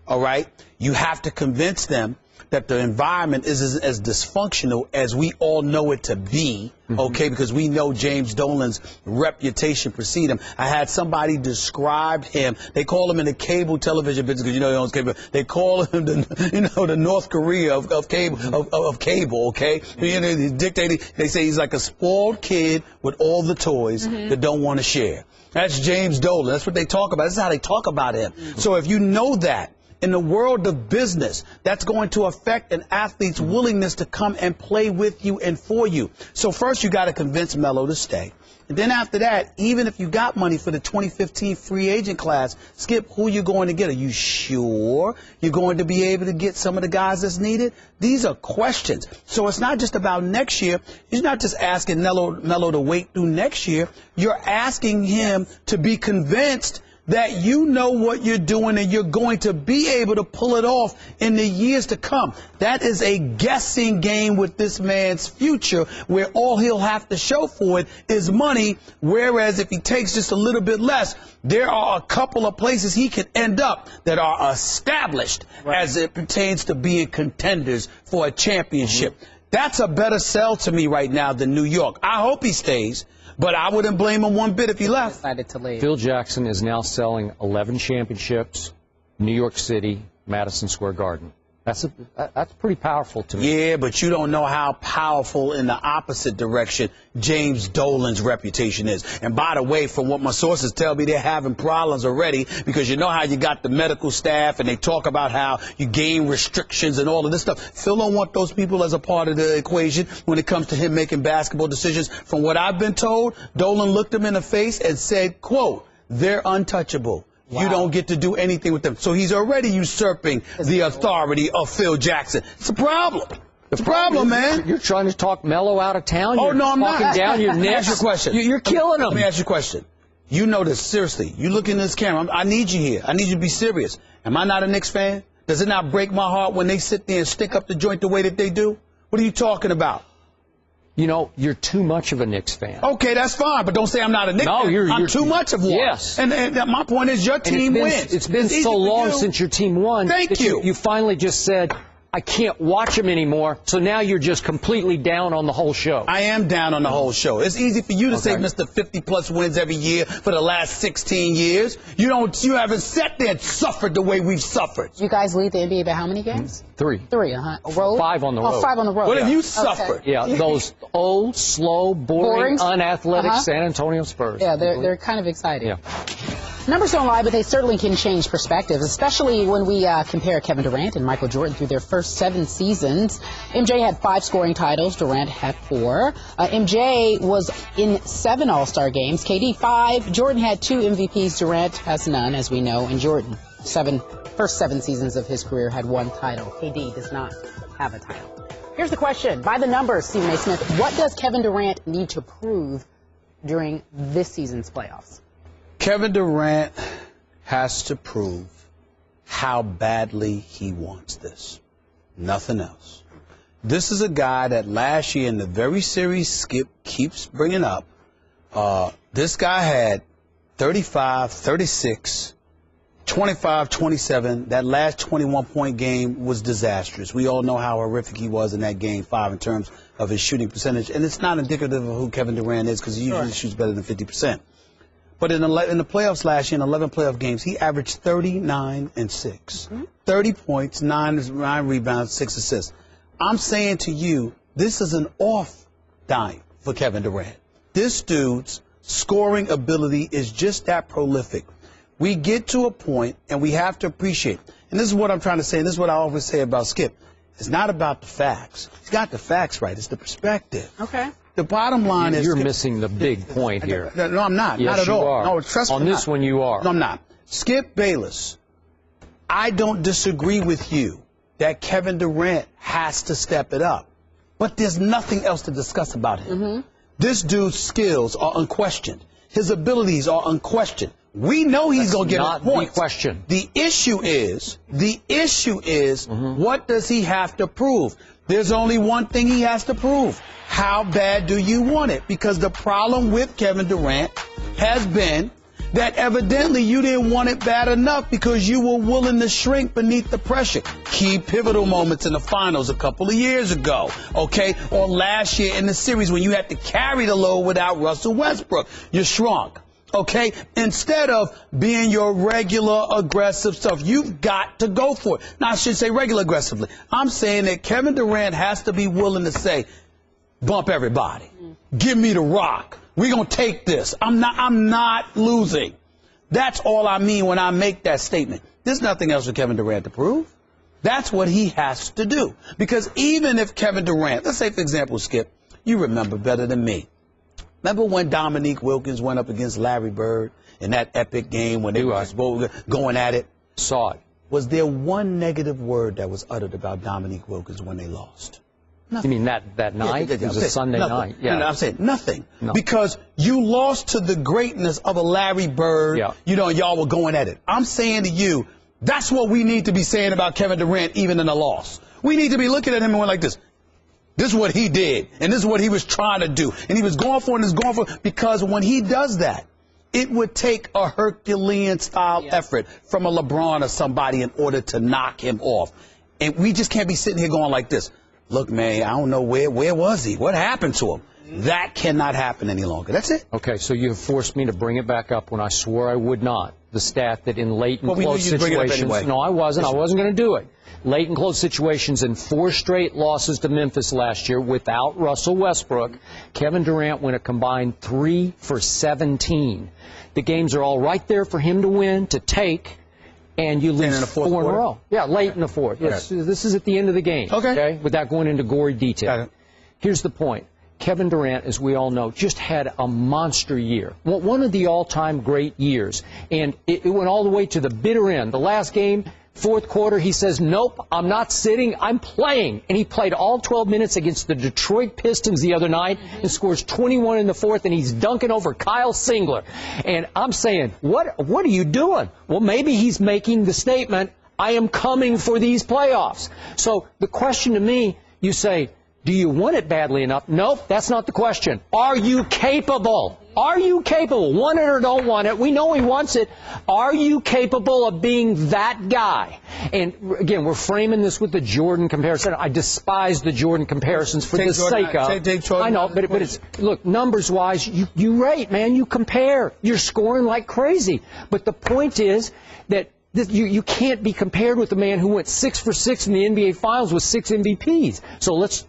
all right? You have to convince them that the environment is as dysfunctional as we all know it to be, okay, because we know James Dolan's reputation precede him. I had somebody describe him. They call him in the cable television business, because he owns cable. They call him the North Korea of cable, okay? He's dictating. They say he's like a spoiled kid with all the toys that don't want to share. That's James Dolan. That's what they talk about. This is how they talk about him. So if you know that, in the world of business, that's going to affect an athlete's willingness to come and play with you and for you. So first you got to convince Melo to stay. And then after that, even if you got money for the 2015 free agent class, Skip, who you going to get? Are you sure you're going to be able to get some of the guys that's needed? These are questions. So it's not just about next year. You're not just asking Melo to wait through next year. You're asking him to be convinced that you know what you're doing and you're going to be able to pull it off in the years to come. That is a guessing game with this man's future, where all he'll have to show for it is money, whereas if he takes just a little bit less, there are a couple of places he could end up that are established as it pertains to being contenders for a championship. That's a better sell to me right now than New York. I hope he stays, but I wouldn't blame him one bit if he left.
Decided to leave.
Phil Jackson is now selling 11 championships, New York City, Madison Square Garden. That's pretty powerful to me.
Yeah, but you don't know how powerful in the opposite direction James Dolan's reputation is. And by the way, from what my sources tell me, they're having problems already, because you know how you got the medical staff and they talk about how you gain restrictions and all of this stuff. Phil don't want those people as a part of the equation when it comes to him making basketball decisions. From what I've been told, Dolan looked him in the face and said, quote, "They're untouchable. Wow. You don't get to do anything with them." So he's already usurping the authority of Phil Jackson. It's a problem. It's a problem, man.
You're trying to talk Melo out of town.
Oh, no, I'm not.
Talking down your
Let me
neck.
ask you a question.
You're killing him.
Let me ask you a question. You know this, seriously. You look in this camera. I need you here. I need you to be serious. Am I not a Knicks fan? Does it not break my heart when they sit there and stick up the joint the way that they do? What are you talking about?
You know, you're too much of a Knicks fan.
Okay, that's fine, but don't say I'm not a Knicks fan. I'm too much of one.
Yes.
And my point is your team wins.
It's been so long since your team won.
Thank you.
You finally just said, I can't watch them anymore, so now you're just completely down on the whole show.
I am down on the whole show. It's easy for you to say Mr. 50-plus wins every year for the last 16 years. You haven't sat there and suffered the way we've suffered.
You guys lead the NBA by how many games?
3.
3, road?
5 on the road.
Oh, 5 on the road.
What have you suffered?
Yeah, those old, slow, boring, unathletic San Antonio Spurs.
Yeah, they're kind of exciting.
Yeah.
Numbers don't lie, but they certainly can change perspectives, especially when we compare Kevin Durant and Michael Jordan through their first 7 seasons. MJ had 5 scoring titles. Durant had 4. MJ was in 7 All-Star games. KD 5. Jordan had 2 MVPs. Durant has none, as we know. And Jordan, first 7 seasons of his career, had 1 title. KD does not have a title. Here's the question. By the numbers, Stephen A. Smith, what does Kevin Durant need to prove during this season's playoffs?
Kevin Durant has to prove how badly he wants this. Nothing else. This is a guy that last year in the very series Skip keeps bringing up, this guy had 35, 36, 25, 27. That last 21-point game was disastrous. We all know how horrific he was in that game 5 in terms of his shooting percentage. And it's not indicative of who Kevin Durant is because he usually shoots better than 50%. But in the playoffs last year, in 11 playoff games, he averaged 39 and 6. 30 points, 9 rebounds, 6 assists. I'm saying to you, this is an off night for Kevin Durant. This dude's scoring ability is just that prolific. We get to a point, and we have to appreciate, and this is what I'm trying to say, and this is what I always say about Skip. It's not about the facts. He's got the facts right. It's the perspective.
Okay.
The bottom line is...
You're missing the big point here.
No, I'm not.
Yes,
not at all.
You are.
No, trust me.
On this one, you are.
No, I'm not. Skip Bayless, I don't disagree with you that Kevin Durant has to step it up. But there's nothing else to discuss about him. This dude's skills are unquestioned. His abilities are unquestioned. We know he's going to get a point.
The question.
The issue is, what does he have to prove? There's only one thing he has to prove. How bad do you want it? Because the problem with Kevin Durant has been that evidently you didn't want it bad enough because you were willing to shrink beneath the pressure. Key pivotal moments in the finals a couple of years ago, okay? Or last year in the series when you had to carry the load without Russell Westbrook. You shrunk. Okay, instead of being your regular aggressive stuff, you've got to go for it. Now, I should say regular aggressively. I'm saying that Kevin Durant has to be willing to say, bump everybody. Give me the rock. We're going to take this. I'm not losing. That's all I mean when I make that statement. There's nothing else for Kevin Durant to prove. That's what he has to do. Because even if Kevin Durant, let's say, for example, Skip, you remember better than me. Remember when Dominique Wilkins went up against Larry Bird in that epic game when they were both going at it?
Saw it.
Was there one negative word that was uttered about Dominique Wilkins when they lost? Nothing.
You mean that night? It was a Sunday night.
Yeah. No, I'm saying nothing. No. Because you lost to the greatness of a Larry Bird. Yeah. You know, y'all were going at it. I'm saying to you, that's what we need to be saying about Kevin Durant even in a loss. We need to be looking at him and going like this. This is what he did, and this is what he was trying to do. And he was going for it, and he's going for it, because when he does that, it would take a Herculean-style effort from a LeBron or somebody in order to knock him off. And we just can't be sitting here going like this. Look, man, I don't know where was he? What happened to him? That cannot happen any longer. That's it.
Okay, so you have forced me to bring it back up when I swore I would not. The stat that in late and close situations.
Anyway.
No, I wasn't. I wasn't going to do it. Late and close situations and 4 straight losses to Memphis last year without Russell Westbrook. Kevin Durant went a combined 3 for 17. The games are all right there for him to win, to take, and you lose 4 in a row. Yeah, late in the fourth. Yes, this is at the end of the game. Okay. Without going into gory detail. Here's the point. Kevin Durant, as we all know, just had a monster year. One of the all-time great years. And it went all the way to the bitter end. The last game, fourth quarter, he says, nope, I'm not sitting, I'm playing. And he played all 12 minutes against the Detroit Pistons the other night and scores 21 in the fourth, and he's dunking over Kyle Singler. And I'm saying, what are you doing? Well, maybe he's making the statement, I am coming for these playoffs. So the question to me, you say, do you want it badly enough? Nope, that's not the question. Are you capable? Are you capable? Want it or don't want it? We know he wants it. Are you capable of being that guy? And again, we're framing this with the Jordan comparison. I despise the Jordan comparisons for the sake of. I know, but it's, look, numbers-wise, you rate, man. You compare. You're scoring like crazy. But the point is that you can't be compared with the man who went 6 for 6 in the NBA Finals with 6 MVPs. So let's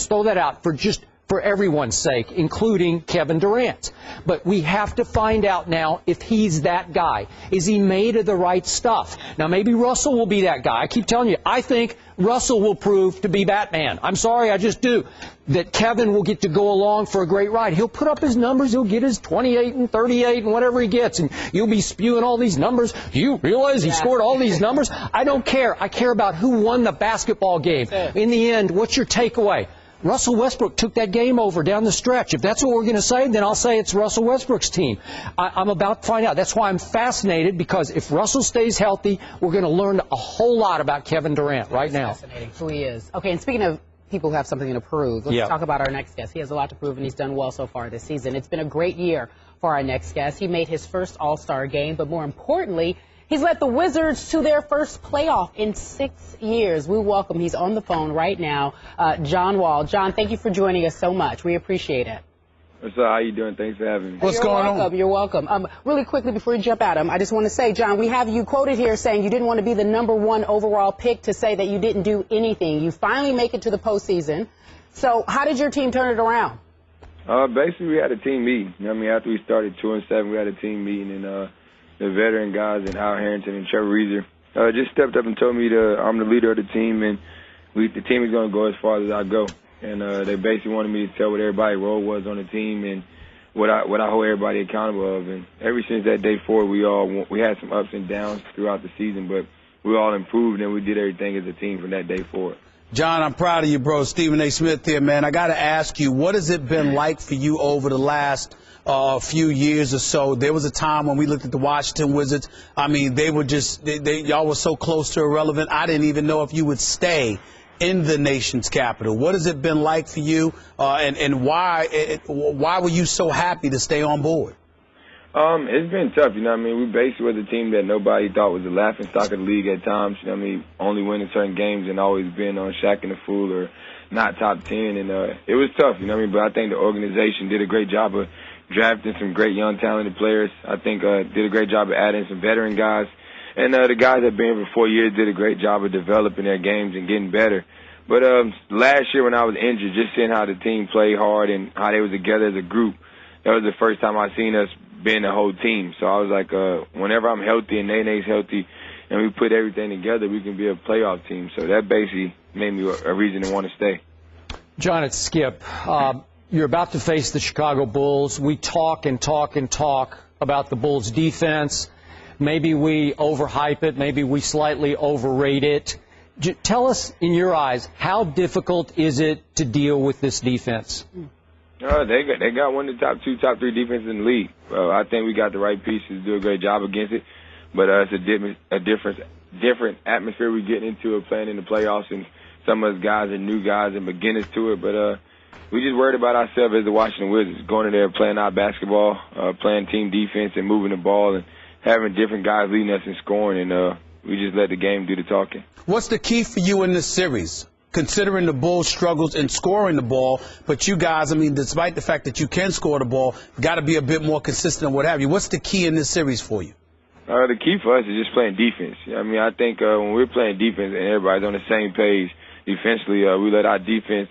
throw that out for everyone's sake, including Kevin Durant. But we have to find out now if he's that guy. Is he made of the right stuff? Now, maybe Russell will be that guy. I keep telling you, I think Russell will prove to be Batman. I'm sorry, I just do. That Kevin will get to go along for a great ride. He'll put up his numbers. He'll get his 28 and 38 and whatever he gets. And you'll be spewing all these numbers. Do you realize he scored all these numbers? I don't care. I care about who won the basketball game. In the end, what's your takeaway? Russell Westbrook took that game over down the stretch. If that's what we're going to say, then I'll say it's Russell Westbrook's team. I'm about to find out. That's why I'm fascinated, because if Russell stays healthy, we're going to learn a whole lot about Kevin Durant right now.
Fascinating who he is. Okay, and speaking of people who have something to prove. Let's talk about our next guest. He has a lot to prove, and he's done well so far this season. It's been a great year for our next guest. He made his first All-Star game, but more importantly, he's led the Wizards to their first playoff in 6 years. We welcome, he's on the phone right now, John Wall. John, thank you for joining us so much. We appreciate it.
What's up? How you doing? Thanks for having me.
What's going on?
You're welcome. Really quickly before you jump at him, I just want to say, John, we have you quoted here saying you didn't want to be the #1 overall pick to say that you didn't do anything. You finally make it to the postseason. So how did your team turn it around?
Basically, we had a team meeting. You know what I mean? After we started 2-7, we had a team meeting, and the veteran guys and Al Harrington and Trevor Reeser just stepped up and told me I'm the leader of the team, and the team is going to go as far as I go. And they basically wanted me to tell what everybody's role was on the team and what I hold everybody accountable of. And ever since that day forward, we had some ups and downs throughout the season, but we all improved and we did everything as a team from that day forward.
John, I'm proud of you, bro. Stephen A. Smith here, man. I got to ask you, what has it been like for you over the last few years or so? There was a time when we looked at the Washington Wizards. I mean, they were just y'all were so close to irrelevant. I didn't even know if you would stay in the nation's capital. What has it been like for you, and why were you so happy to stay on board?
It's been tough, you know what I mean? We basically was a team that nobody thought was a laughing stock of the league at times, you know what I mean? Only winning certain games and always being on Shaq and the Fool or not top 10, and it was tough, you know what I mean? But I think the organization did a great job of drafting some great young talented players. I think did a great job of adding some veteran guys. And the guys that have been here for 4 years did a great job of developing their games and getting better. But last year when I was injured, just seeing how the team played hard and how they were together as a group, that was the first time I seen us being the whole team. So I was like, whenever I'm healthy and Nene's healthy and we put everything together, we can be a playoff team. So that basically made me a reason to want to stay.
John, it's Skip. You're about to face the Chicago Bulls. We talk and talk and talk about the Bulls' defense. Maybe we overhype it. Maybe we slightly overrate it. Tell us, in your eyes, how difficult is it to deal with this defense?
They got one of the top 2, top 3 defenses in the league. I think we got the right pieces to do a great job against it. But it's a different atmosphere we get into playing in the playoffs, and some of us guys are new guys and beginners to it. But we just worried about ourselves as the Washington Wizards, going in there playing our basketball, playing team defense and moving the ball and having different guys leading us in scoring, and we just let the game do the talking.
What's the key for you in this series? Considering the Bulls' struggles in scoring the ball, but you guys, I mean, despite the fact that you can score the ball, got to be a bit more consistent and what have you. What's the key in this series for you?
The key for us is just playing defense. I mean, I think when we're playing defense and everybody's on the same page defensively, we let our defense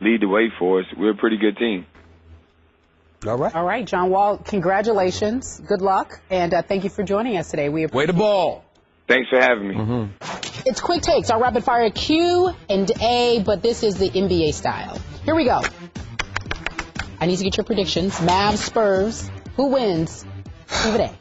lead the way for us. We're a pretty good team.
All right.
All right, John Wall, congratulations. Good luck. And thank you for joining us today. We
Way the ball.
Thanks for having me.
It's quick takes, our rapid fire Q and A, but this is the NBA style. Here we go. I need to get your predictions. Mavs, Spurs. Who wins? Stephen A.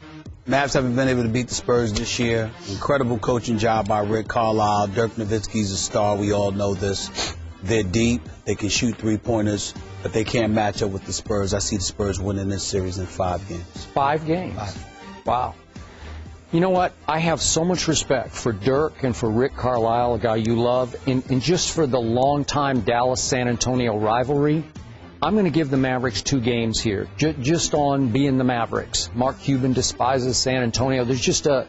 Mavs haven't been able to beat the Spurs this year. Incredible coaching job by Rick Carlisle. Dirk Nowitzki's a star. We all know this. They're deep. They can shoot three-pointers, but they can't match up with the Spurs. I see the Spurs winning this series in 5 games.
5 games? Wow. You know what? I have so much respect for Dirk and for Rick Carlisle, a guy you love, and just for the long-time Dallas-San Antonio rivalry. I'm going to give the Mavericks 2 games here, just on being the Mavericks. Mark Cuban despises San Antonio. There's just a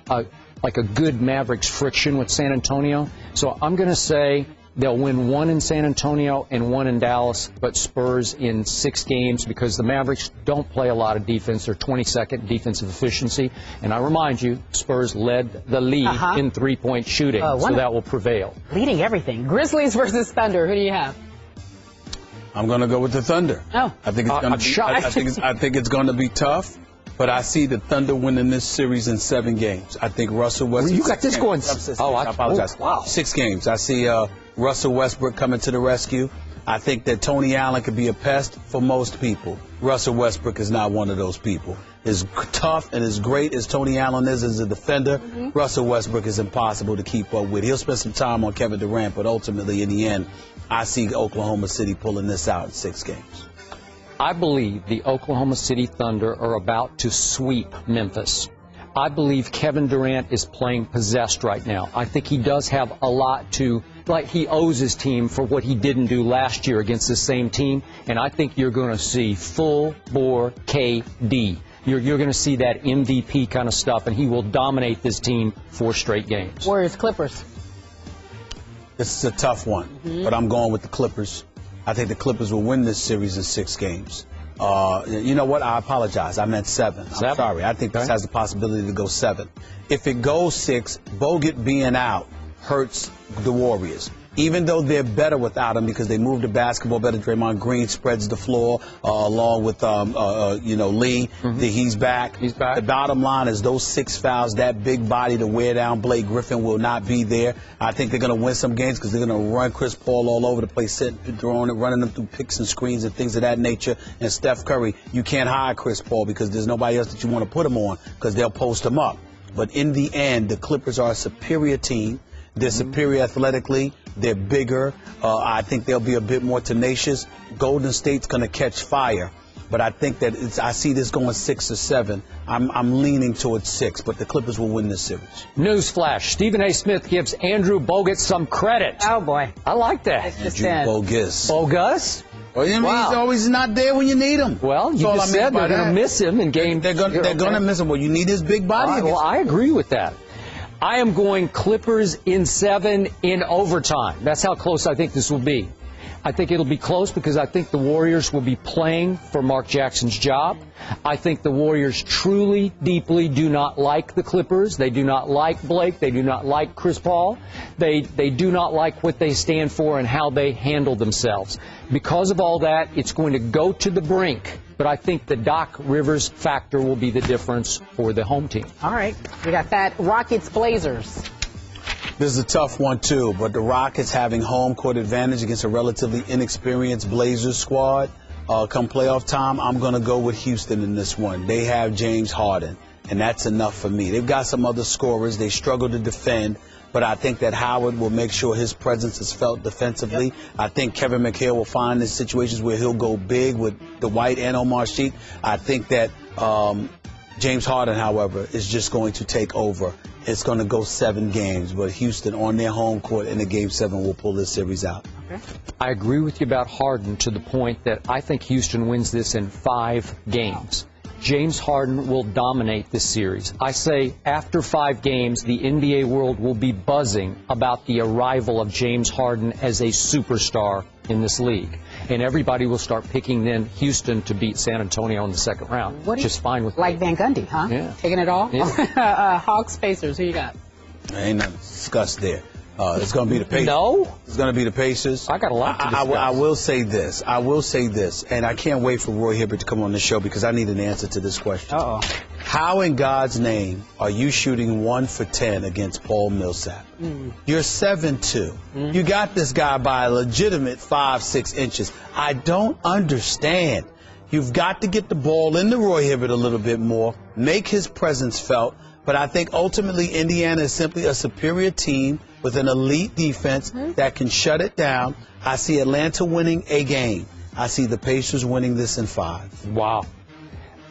good Mavericks friction with San Antonio. So I'm going to say they'll win 1 in San Antonio and 1 in Dallas, but Spurs in 6 games because the Mavericks don't play a lot of defense. They're 22nd defensive efficiency. And I remind you, Spurs led the league in three-point shooting, so that will prevail.
Leading everything. Grizzlies versus Thunder. Who do you have?
I'm going to go with the Thunder.
Oh.
I think it's going to be shocked. I think it's going to be tough, but I see the Thunder winning this series in 7 games. I think Russell Westbrook.
You got this going.
I apologize.
Wow.
6 games. I see Russell Westbrook coming to the rescue. I think that Tony Allen could be a pest for most people. Russell Westbrook is not one of those people. As tough and as great as Tony Allen is as a defender, Russell Westbrook is impossible to keep up with. He'll spend some time on Kevin Durant, but ultimately, in the end, I see Oklahoma City pulling this out in 6 games.
I believe the Oklahoma City Thunder are about to sweep Memphis. I believe Kevin Durant is playing possessed right now. I think he does have a lot to like he owes his team for what he didn't do last year against the same team, and I think you're going to see full-bore KD. You're going to see that MVP kind of stuff, and he will dominate this team 4 straight games.
Warriors, Clippers.
This is a tough one, but I'm going with the Clippers. I think the Clippers will win this series in 6 games. You know what? I apologize. I meant 7. I'm sorry. I think this has the possibility to go 7. If it goes 6, Bogut being out hurts the Warriors. Even though they're better without him because they move the basketball better, Draymond Green spreads the floor along with Lee. He's back.
He's back.
The bottom line is those 6 fouls, that big body to wear down Blake Griffin will not be there. I think they're going to win some games because they're going to run Chris Paul all over the place, running them through picks and screens and things of that nature. And Steph Curry, you can't hire Chris Paul because there's nobody else that you want to put him on because they'll post him up. But in the end, the Clippers are a superior team. They're superior athletically. They're bigger. I think they'll be a bit more tenacious. Golden State's going to catch fire. But I think that I see this going 6 or 7. I'm leaning towards 6, but the Clippers will win this series.
Newsflash, Stephen A. Smith gives Andrew Bogut some credit.
Oh, boy.
I like that.
Andrew
Bogus.
Bogus?
Well, you mean, he's always not there when you need him.
Well, you just said they're going to miss him in game.
They're going to miss him. Well, you need his big body.
Well, I agree with that. I am going Clippers in 7 in overtime. That's how close I think this will be. I think it'll be close because I think the Warriors will be playing for Mark Jackson's job. I think the Warriors truly, deeply do not like the Clippers. They do not like Blake. They do not like Chris Paul. They do not like what they stand for and how they handle themselves. Because of all that, it's going to go to the brink. But I think the Doc Rivers factor will be the difference for the home team.
All right. We got that. Rockets, Blazers.
This is a tough one, too. But the Rockets having home court advantage against a relatively inexperienced Blazers squad come playoff time, I'm going to go with Houston in this one. They have James Harden, and that's enough for me. They've got some other scorers. They struggle to defend. But I think that Howard will make sure his presence is felt defensively. Yep. I think Kevin McHale will find the situations where he'll go big with Dwight and Omar Sheet. I think that James Harden, however, is just going to take over. It's going to go 7 games, but Houston on their home court in the Game 7 will pull this series out.
Okay.
I agree with you about Harden to the point that I think Houston wins this in 5 games. James Harden will dominate this series. I say after 5 games, the NBA world will be buzzing about the arrival of James Harden as a superstar in this league. And everybody will start picking then Houston to beat San Antonio in the 2nd round, which is fine with
like
me.
Van Gundy, huh?
Yeah.
Taking it all?
Yeah.
Hawks, Pacers, who you got?
Ain't nothing discussed there. It's going to be the Pacers.
No?
It's going to be the Pacers.
I got a lot to discuss.
I will say this, and I can't wait for Roy Hibbert to come on the show because I need an answer to this question.
Uh-oh.
How in God's name are you shooting 1 for 10 against Paul Millsap? You're 7'2". You got this guy by a legitimate 5-6 inches. I don't understand. You've got to get the ball into Roy Hibbert a little bit more, make his presence felt. But I think ultimately Indiana is simply a superior team with an elite defense that can shut it down. I see Atlanta winning a game. I see the Pacers winning this in 5.
Wow.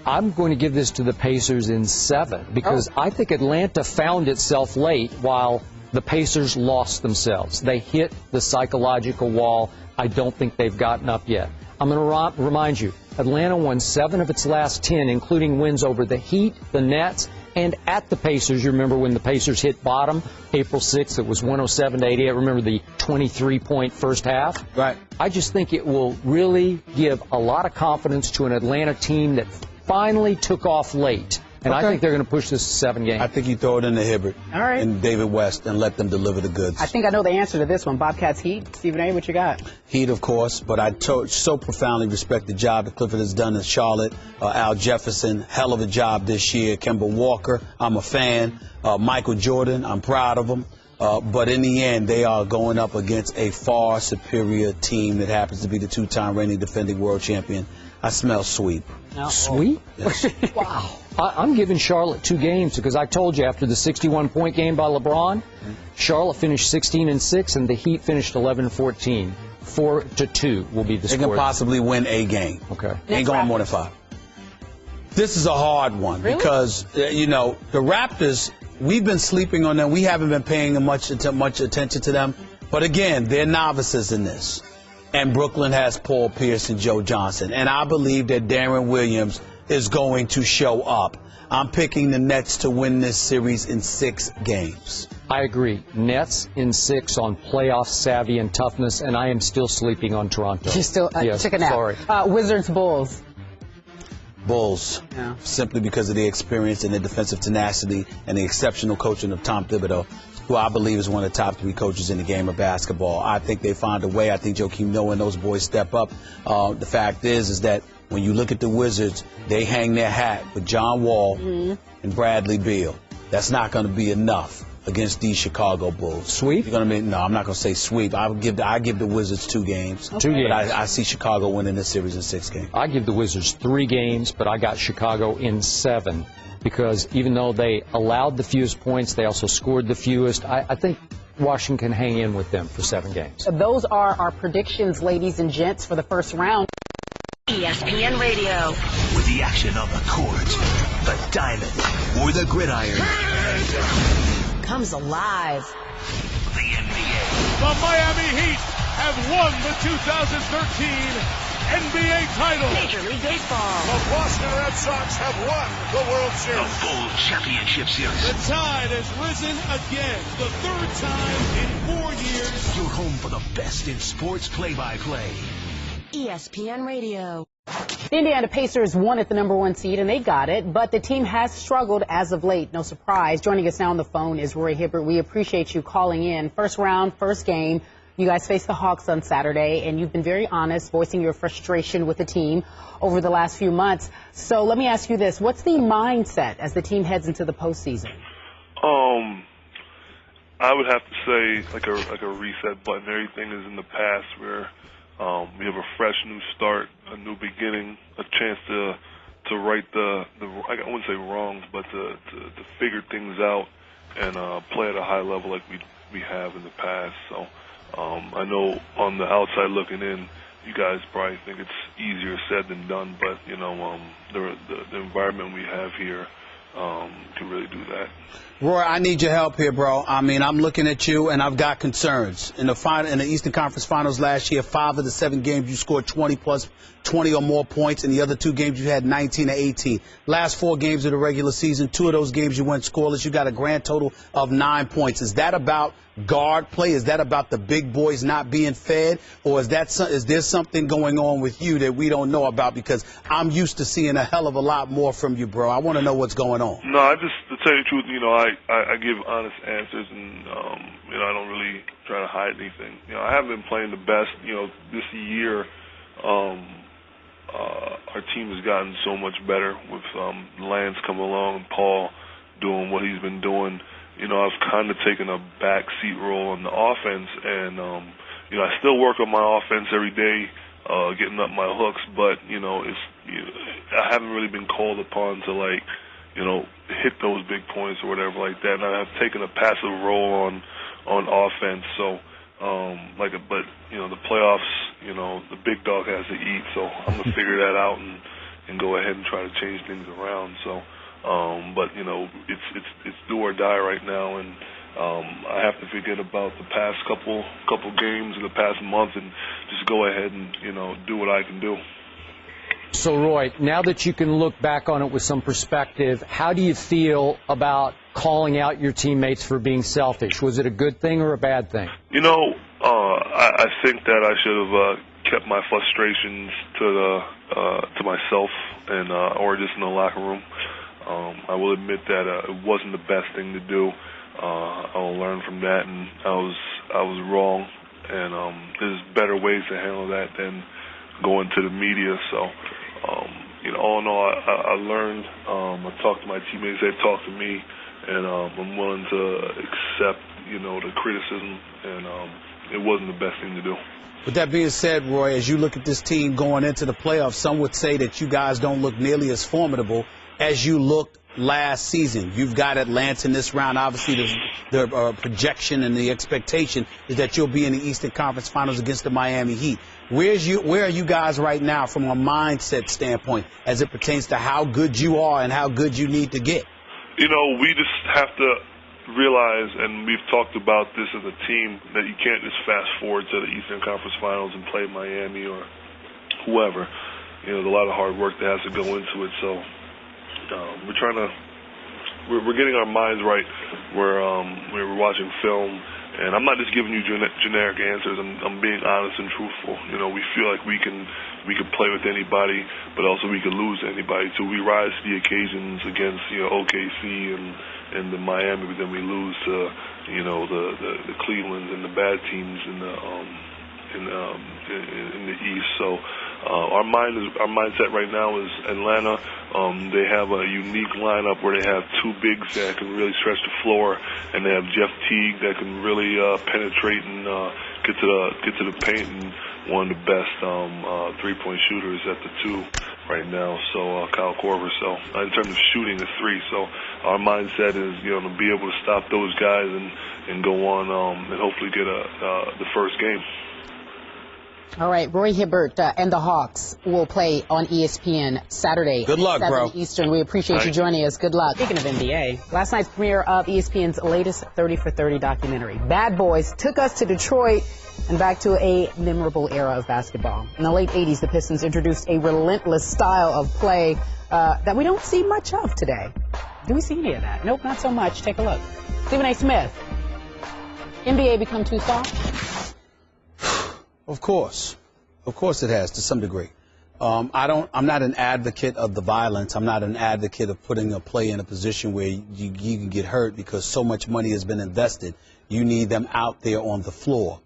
I'm going to give this to the Pacers in 7 because I think Atlanta found itself late while the Pacers lost themselves. They hit the psychological wall. I don't think they've gotten up yet. I'm going to remind you, Atlanta won 7 of its last 10, including wins over the Heat, the Nets, and at the Pacers. You remember when the Pacers hit bottom, April 6th, it was 107-88. I remember the 23-point first half.
Right.
I just think it will really give a lot of confidence to an Atlanta team that finally took off late. And I think they're going to push this to 7 games.
I think you throw it into Hibbert and David West and let them deliver the goods.
I think I know the answer to this one. Bobcats, Heat. Stephen A., what you got?
Heat, of course, but I so profoundly respect the job that Clifford has done in Charlotte. Al Jefferson, hell of a job this year. Kemba Walker, I'm a fan. Michael Jordan, I'm proud of him. But in the end, they are going up against a far superior team that happens to be the 2-time reigning defending world champion. I smell sweep.
Sweep?
Yes.
Wow. I'm giving Charlotte 2 games because I told you after the 61-point game by LeBron, Charlotte finished 16-6 and the Heat finished 11-14. 4-2 will be the score.
They can possibly win a game.
Okay.
Ain't going more than 5. This is a hard one because, the Raptors, we've been sleeping on them. We haven't been paying much attention to them. But again, they're novices in this. And Brooklyn has Paul Pierce and Joe Johnson. And I believe that Darren Williams is going to show up. I'm picking the Nets to win this series in 6 games.
I agree. Nets in 6 on playoff savvy and toughness, and I am still sleeping on Toronto.
You're still
yes,
checking out.
Sorry.
Wizards, Bulls.
Bulls,
Yeah.
simply because of the experience and the defensive tenacity and the exceptional coaching of Tom Thibodeau, who I believe is one of the top 3 coaches in the game of basketball. I think they find a way. I think Joakim Noah and those boys step up. The fact is that when you look at the Wizards, they hang their hat with John Wall and Bradley Beal. That's not going to be enough against these Chicago Bulls.
Sweep?
You're gonna no, I'm not going to say sweep. I give the Wizards 2 games.
Okay. 2 games.
But I see Chicago winning this series in 6 games.
I give the Wizards 3 games, but I got Chicago in 7 because even though they allowed the fewest points, they also scored the fewest. I think Washington can hang in with them for 7 games.
Those are our predictions, ladies and gents, for the first round.
ESPN Radio.
With the action on the court, the diamond, or the gridiron.
Comes alive.
The NBA.
The Miami Heat have won the 2013 NBA title.
Major League Baseball.
The Boston Red Sox have won the World
The
Series.
Bull Championship Series.
The tide has risen again, the 3rd time in 4 years.
Your home for the best in sports play-by-play.
ESPN Radio.
The Indiana Pacers won at the #1 seed, and they got it, but the team has struggled as of late. No surprise. Joining us now on the phone is Roy Hibbert. We appreciate you calling in. First round, first game. You guys face the Hawks on Saturday, and you've been very honest, voicing your frustration with the team over the last few months. So let me ask you this. What's the mindset as the team heads into the postseason?
I would have to say like a reset button. Everything is in the past where we have a fresh new start, a new beginning, a chance to right the I wouldn't say wrongs, but to figure things out and play at a high level like we have in the past. So I know on the outside looking in, you guys probably think it's easier said than done, but you know the environment we have here can really do that.
Roy, I need your help here, bro. I mean, I'm looking at you, and I've got concerns. In the Eastern Conference Finals last year, 5 of the 7 games you scored 20 or more points. In the other 2 games, you had 19 or 18. Last 4 games of the regular season, 2 of those games you went scoreless. You got a grand total of 9 points. Is that about guard play? Is that about the big boys not being fed? Or is there something going on with you that we don't know about? Because I'm used to seeing a hell of a lot more from you, bro. I want to know what's going on.
No, to tell you the truth, you know, I give honest answers, and you know, I don't really try to hide anything. You know, I haven't been playing the best. You know, this year, our team has gotten so much better with Lance coming along and Paul doing what he's been doing. You know, I've kind of taken a backseat role on the offense, and you know, I still work on my offense every day, getting up my hooks. But you know, I haven't really been called upon to hit those big points or whatever like that. And I have taken a passive role on offense. So, but you know, the playoffs, you know, the big dog has to eat. So I'm gonna figure that out and go ahead and try to change things around. So. But you know, it's do or die right now, and I have to forget about the past couple games in the past month and just go ahead and do what I can do.
So Roy, now that you can look back on it with some perspective, how do you feel about calling out your teammates for being selfish? Was it a good thing or a bad thing?
You know, I think that I should have kept my frustrations to myself and or just in the locker room. I will admit that it wasn't the best thing to do. I'll learn from that, and I was wrong. And there's better ways to handle that than going to the media. So, you know, all in all, I learned. I talked to my teammates. They've talked to me, and I'm willing to accept, the criticism. And it wasn't the best thing to do.
With that being said, Roy, as you look at this team going into the playoffs, some would say that you guys don't look nearly as formidable as you looked last season. You've got Atlanta in this round. Obviously, the projection and the expectation is that you'll be in the Eastern Conference Finals against the Miami Heat. Where are you guys right now from a mindset standpoint as it pertains to how good you are and how good you need to get?
You know, we just have to realize, and we've talked about this as a team, that you can't just fast forward to the Eastern Conference Finals and play Miami or whoever. You know, there's a lot of hard work that has to go into it. So we're getting our minds right. We're watching film. And I'm not just giving you generic answers. I'm being honest and truthful. You know, we feel like we can play with anybody, but also we can lose to anybody. So we rise to the occasions against, you know, OKC and the Miami, but then we lose to, you know, the Clevelands and the bad teams in the East. So our mindset right now is Atlanta. They have a unique lineup where they have two bigs that can really stretch the floor, and they have Jeff Teague that can really penetrate and get to the paint, and one of the best three-point shooters at the two right now. So Kyle Korver. So in terms of shooting, the three. So our mindset is, you know, to be able to stop those guys and go on and hopefully get the first game.
All right, Roy Hibbert and the Hawks will play on ESPN Saturday.
Good luck,
7
bro.
Eastern. We appreciate you joining us. Good luck. Speaking of NBA, last night's premiere of ESPN's latest 30 for 30 documentary, Bad Boys, took us to Detroit and back to a memorable era of basketball. In the late 80s, the Pistons introduced a relentless style of play that we don't see much of today. Do we see any of that? Nope, not so much. Take a look. Stephen A. Smith, NBA become too soft?
Of course it has, to some degree. I'm not an advocate of the violence. I'm not an advocate of putting a player in a position where you can get hurt because so much money has been invested. You need them out there on the floor.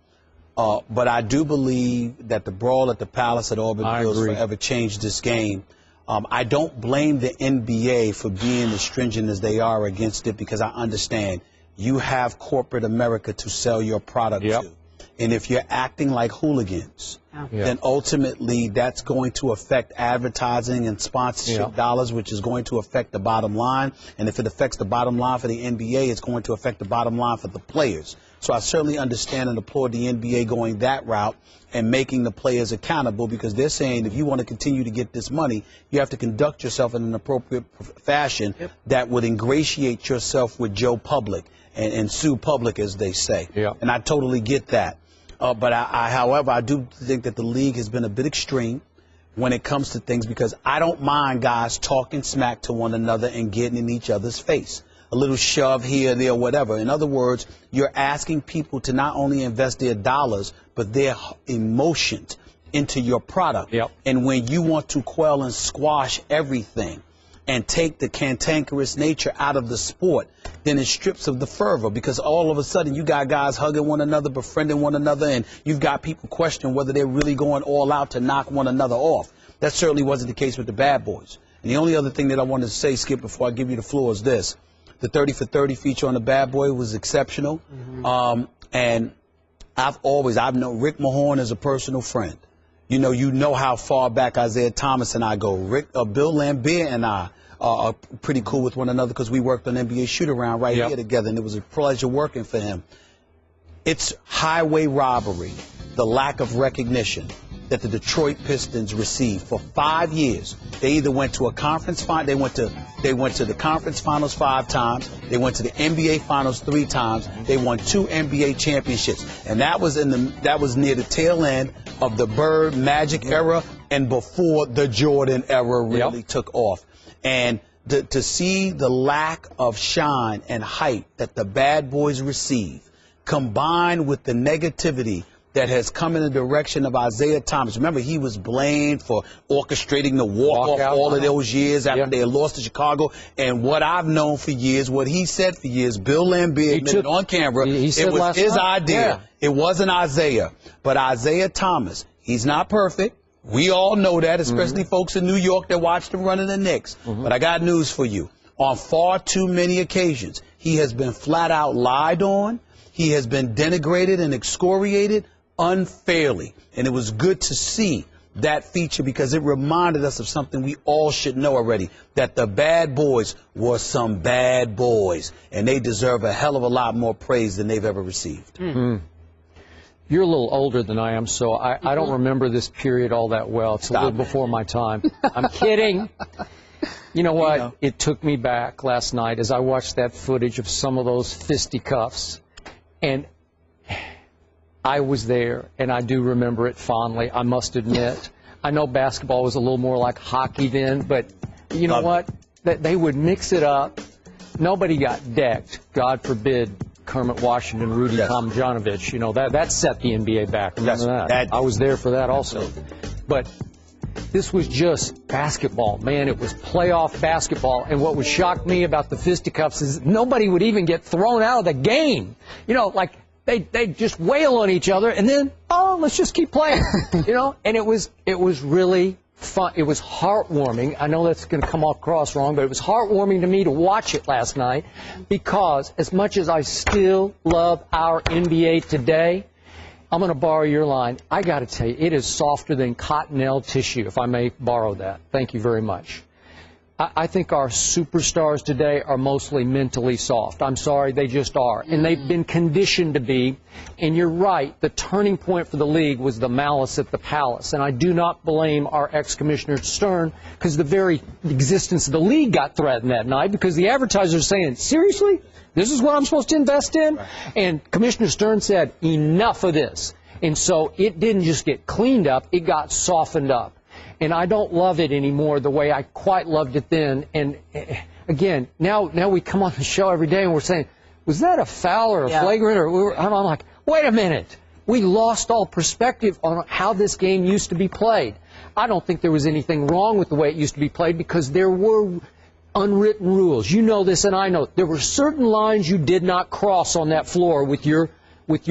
But I do believe that the brawl at the Palace at Auburn Hills forever changed this game. I don't blame the NBA for being as stringent as they are against it, because I understand you have corporate America to sell your product to. And if you're acting like hooligans, then ultimately that's going to affect advertising and sponsorship dollars, which is going to affect the bottom line. And if it affects the bottom line for the NBA, it's going to affect the bottom line for the players. So I certainly understand and applaud the NBA going that route and making the players accountable, because they're saying if you want to continue to get this money, you have to conduct yourself in an appropriate fashion that would ingratiate yourself with Joe Public and sue Public, as they say. And I totally get that. But however, I do think that the league has been a bit extreme when it comes to things, because I don't mind guys talking smack to one another and getting in each other's face. A little shove here, there, whatever. In other words, you're asking people to not only invest their dollars, but their emotions into your product. And when you want to quell and squash everything and take the cantankerous nature out of the sport, then it strips of the fervor, because all of a sudden you got guys hugging one another, befriending one another, and you've got people questioning whether they're really going all out to knock one another off. That certainly wasn't the case with the Bad Boys. And the only other thing that I wanted to say, Skip, before I give you the floor is this. The 30 for 30 feature on the Bad Boy was exceptional. And I've known Rick Mahorn as a personal friend. You know how far back Isaiah Thomas and I go. Bill Lambier and I are pretty cool with one another, because we worked on NBA Shoot-Around here together, and it was a pleasure working for him. It's highway robbery, the lack of recognition that the Detroit Pistons received for 5 years. They either went to a conference final, they went to the conference finals 5 times, they went to the NBA finals 3 times, they won 2 NBA championships, and that was near the tail end of the Bird Magic era and before the Jordan era really took off. And to see the lack of shine and hype that the Bad Boys receive, combined with the negativity that has come in the direction of Isaiah Thomas. Remember, he was blamed for orchestrating the walk-off all of those years after they had lost to Chicago. And what I've known for years, what he said for years, Bill Lambier admitted on camera, it was his idea. It wasn't Isaiah. But Isaiah Thomas, he's not perfect. We all know that, especially folks in New York that watched him running the Knicks. But I got news for you. On far too many occasions, he has been flat out lied on. He has been denigrated and excoriated unfairly. And it was good to see that feature, because it reminded us of something we all should know already, that the Bad Boys were some bad boys, and they deserve a hell of a lot more praise than they've ever received.
You're a little older than I am, so I don't remember this period all that well. It's a little before my time. I'm kidding. You know what? It took me back last night as I watched that footage of some of those fisticuffs, and I was there, and I do remember it fondly, I must admit. I know basketball was a little more like hockey then, but you know what? They would mix it up. Nobody got decked. God forbid Kermit Washington, Rudy Tomjanovich. You know, that set the NBA back. Remember that? I was there for that also. But this was just basketball, man. It was playoff basketball. And what would shock me about the fisticuffs is nobody would even get thrown out of the game. You know, like they'd just wail on each other and then, oh, let's just keep playing. You know, and it was really fun. It was heartwarming. I know that's going to come across wrong, but it was heartwarming to me to watch it last night because as much as I still love our NBA today, I'm going to borrow your line. I got to tell you, it is softer than cottonelle tissue, if I may borrow that. Thank you very much. I think our superstars today are mostly mentally soft. I'm sorry, they just are. And they've been conditioned to be. And you're right, the turning point for the league was the malice at the palace. And I do not blame our ex-commissioner Stern because the very existence of the league got threatened that night because the advertisers are saying, seriously? This is what I'm supposed to invest in? Right. And Commissioner Stern said, enough of this. And so it didn't just get cleaned up, it got softened up. And I don't love it anymore the way I quite loved it then. And again, now we come on the show every day and we're saying, was that a foul or a flagrant? Or I'm like, wait a minute. We lost all perspective on how this game used to be played. I don't think there was anything wrong with the way it used to be played because there were unwritten rules. You know this and I know. There were certain lines you did not cross on that floor with your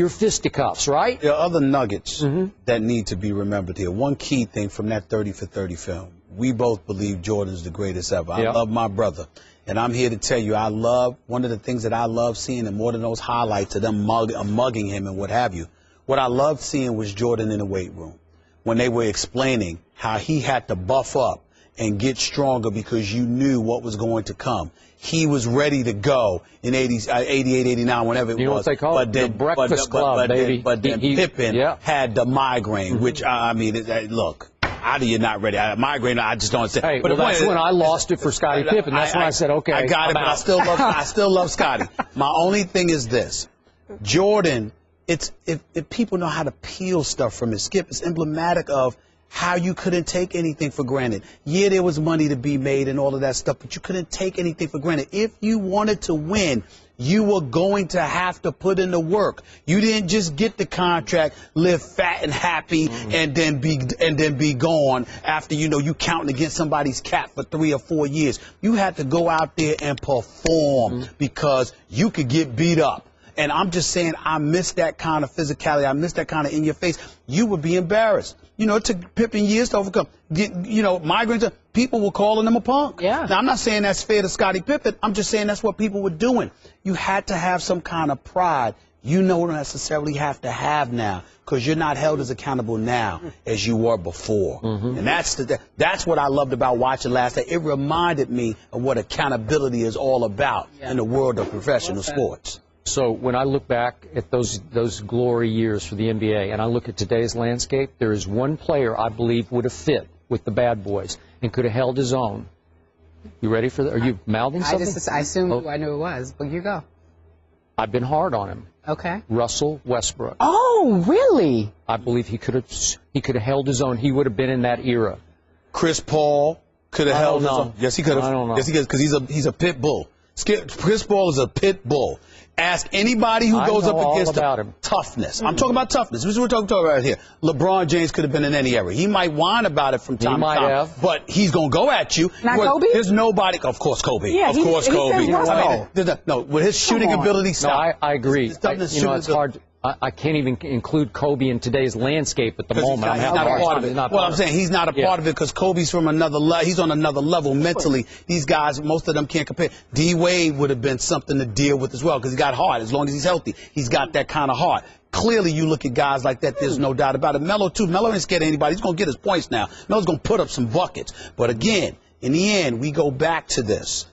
fisticuffs, right?
There are other nuggets that need to be remembered here. One key thing from that 30 for 30 film, we both believe Jordan's the greatest ever. I love my brother. And I'm here to tell you, one of the things that I love seeing, and more than those highlights of them mugging him and what have you, what I loved seeing was Jordan in the weight room when they were explaining how he had to buff up and get stronger because you knew what was going to come. He was ready to go in 88, 89, whenever it was.
You know what they call it? The Breakfast Club, baby.
But then Pippen had the migraine, which, I mean, look, how do you not ready? Migraine, I just don't say.
Hey, but that's when I lost it for Scottie Pippen. That's when I said, okay,
I got it, but I still love Scottie. My only thing is this. Jordan, if people know how to peel stuff from his skip, it's emblematic of how you couldn't take anything for granted. Yeah, there was money to be made and all of that stuff, but you couldn't take anything for granted. If you wanted to win, you were going to have to put in the work. You didn't just get the contract, live fat and happy, and then be gone after you counting against somebody's cap for 3 or 4 years. You had to go out there and perform because you could get beat up. And I'm just saying, I miss that kind of physicality. I miss that kind of in your face. You would be embarrassed. It took Pippen years to overcome. Migraines, people were calling him a punk.
Yeah.
Now, I'm not saying that's fair to Scottie Pippen. I'm just saying that's what people were doing. You had to have some kind of pride. You don't necessarily have to have now because you're not held as accountable now as you were before. And that's what I loved about watching last night. It reminded me of what accountability is all about in the world of professional sports.
So when I look back at those glory years for the NBA and I look at today's landscape, there is one player I believe would have fit with the bad boys and could have held his own. You ready for that? Are you mouthing something?
I assumed I knew it was, but you go.
I've been hard on him.
Okay.
Russell Westbrook.
Oh, really?
I believe he could have held his own. He would have been in that era.
Chris Paul could have held his own. Yes, he could have.
I don't know.
Yes, he could, because he's a pit bull. Chris Paul is a pit bull. Ask anybody who goes up against him. Toughness. I'm talking about toughness. This is what we're talking about right here. LeBron James could have been in any era. He might whine about it from time to time, but he's going to go at you.
Not Kobe?
There's nobody. Of course, Kobe.
Yeah,
of course, Kobe.
No,
with his shooting ability, stop.
No, I agree. It's hard. I can't even include Kobe in today's landscape at the moment.
He's not a part of it. Well, I'm saying he's not a part of it because Kobe's from another level. He's on another level mentally. These guys, most of them can't compare. D. Wade would have been something to deal with as well because he got heart. As long as he's healthy, he's got that kind of heart. Clearly, you look at guys like that, there's no doubt about it. Melo, too. Melo ain't scared of anybody. He's going to get his points now. Melo's going to put up some buckets. But again, in the end, we go back to this.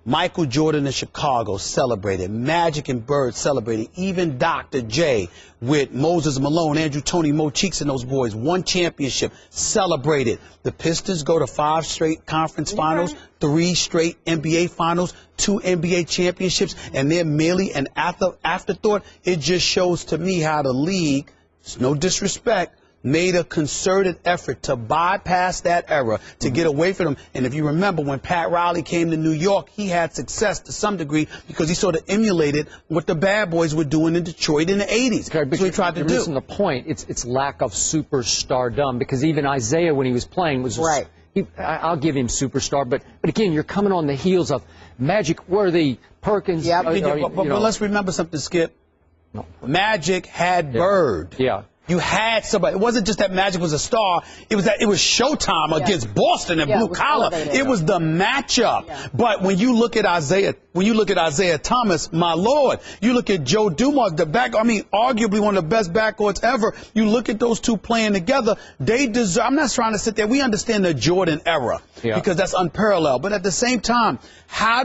Michael Jordan in Chicago celebrated. Magic and Bird celebrated. Even Dr. J with Moses Malone, Andrew Toney, Mo Cheeks and those boys won championship, celebrated. The Pistons go to 5 straight conference finals, 3 straight NBA finals, 2 NBA championships, and they're merely an afterthought. It just shows to me how the league, it's no disrespect, made a concerted effort to bypass that era, to get away from them. And if you remember, when Pat Riley came to New York, he had success to some degree because he sort of emulated what the bad boys were doing in Detroit in the 80s.
Okay,
That's what he tried to do.
You're missing the point. It's lack of superstardom, because even Isaiah, when he was playing, was
right.
I'll give him superstar, but again, you're coming on the heels of Magic Worthy, Perkins.
Yeah, but let's remember something, Skip. No. Magic had Bird.
Yeah.
You had somebody. It wasn't just that Magic was a star. It was that it was Showtime against Boston and Blue Collar. It was the matchup. Yeah. But when you look at Isaiah Thomas, my Lord, you look at Joe Dumars, arguably one of the best backcourts ever. You look at those two playing together. They deserve. I'm not trying to sit there. We understand the Jordan era because that's unparalleled. But at the same time, how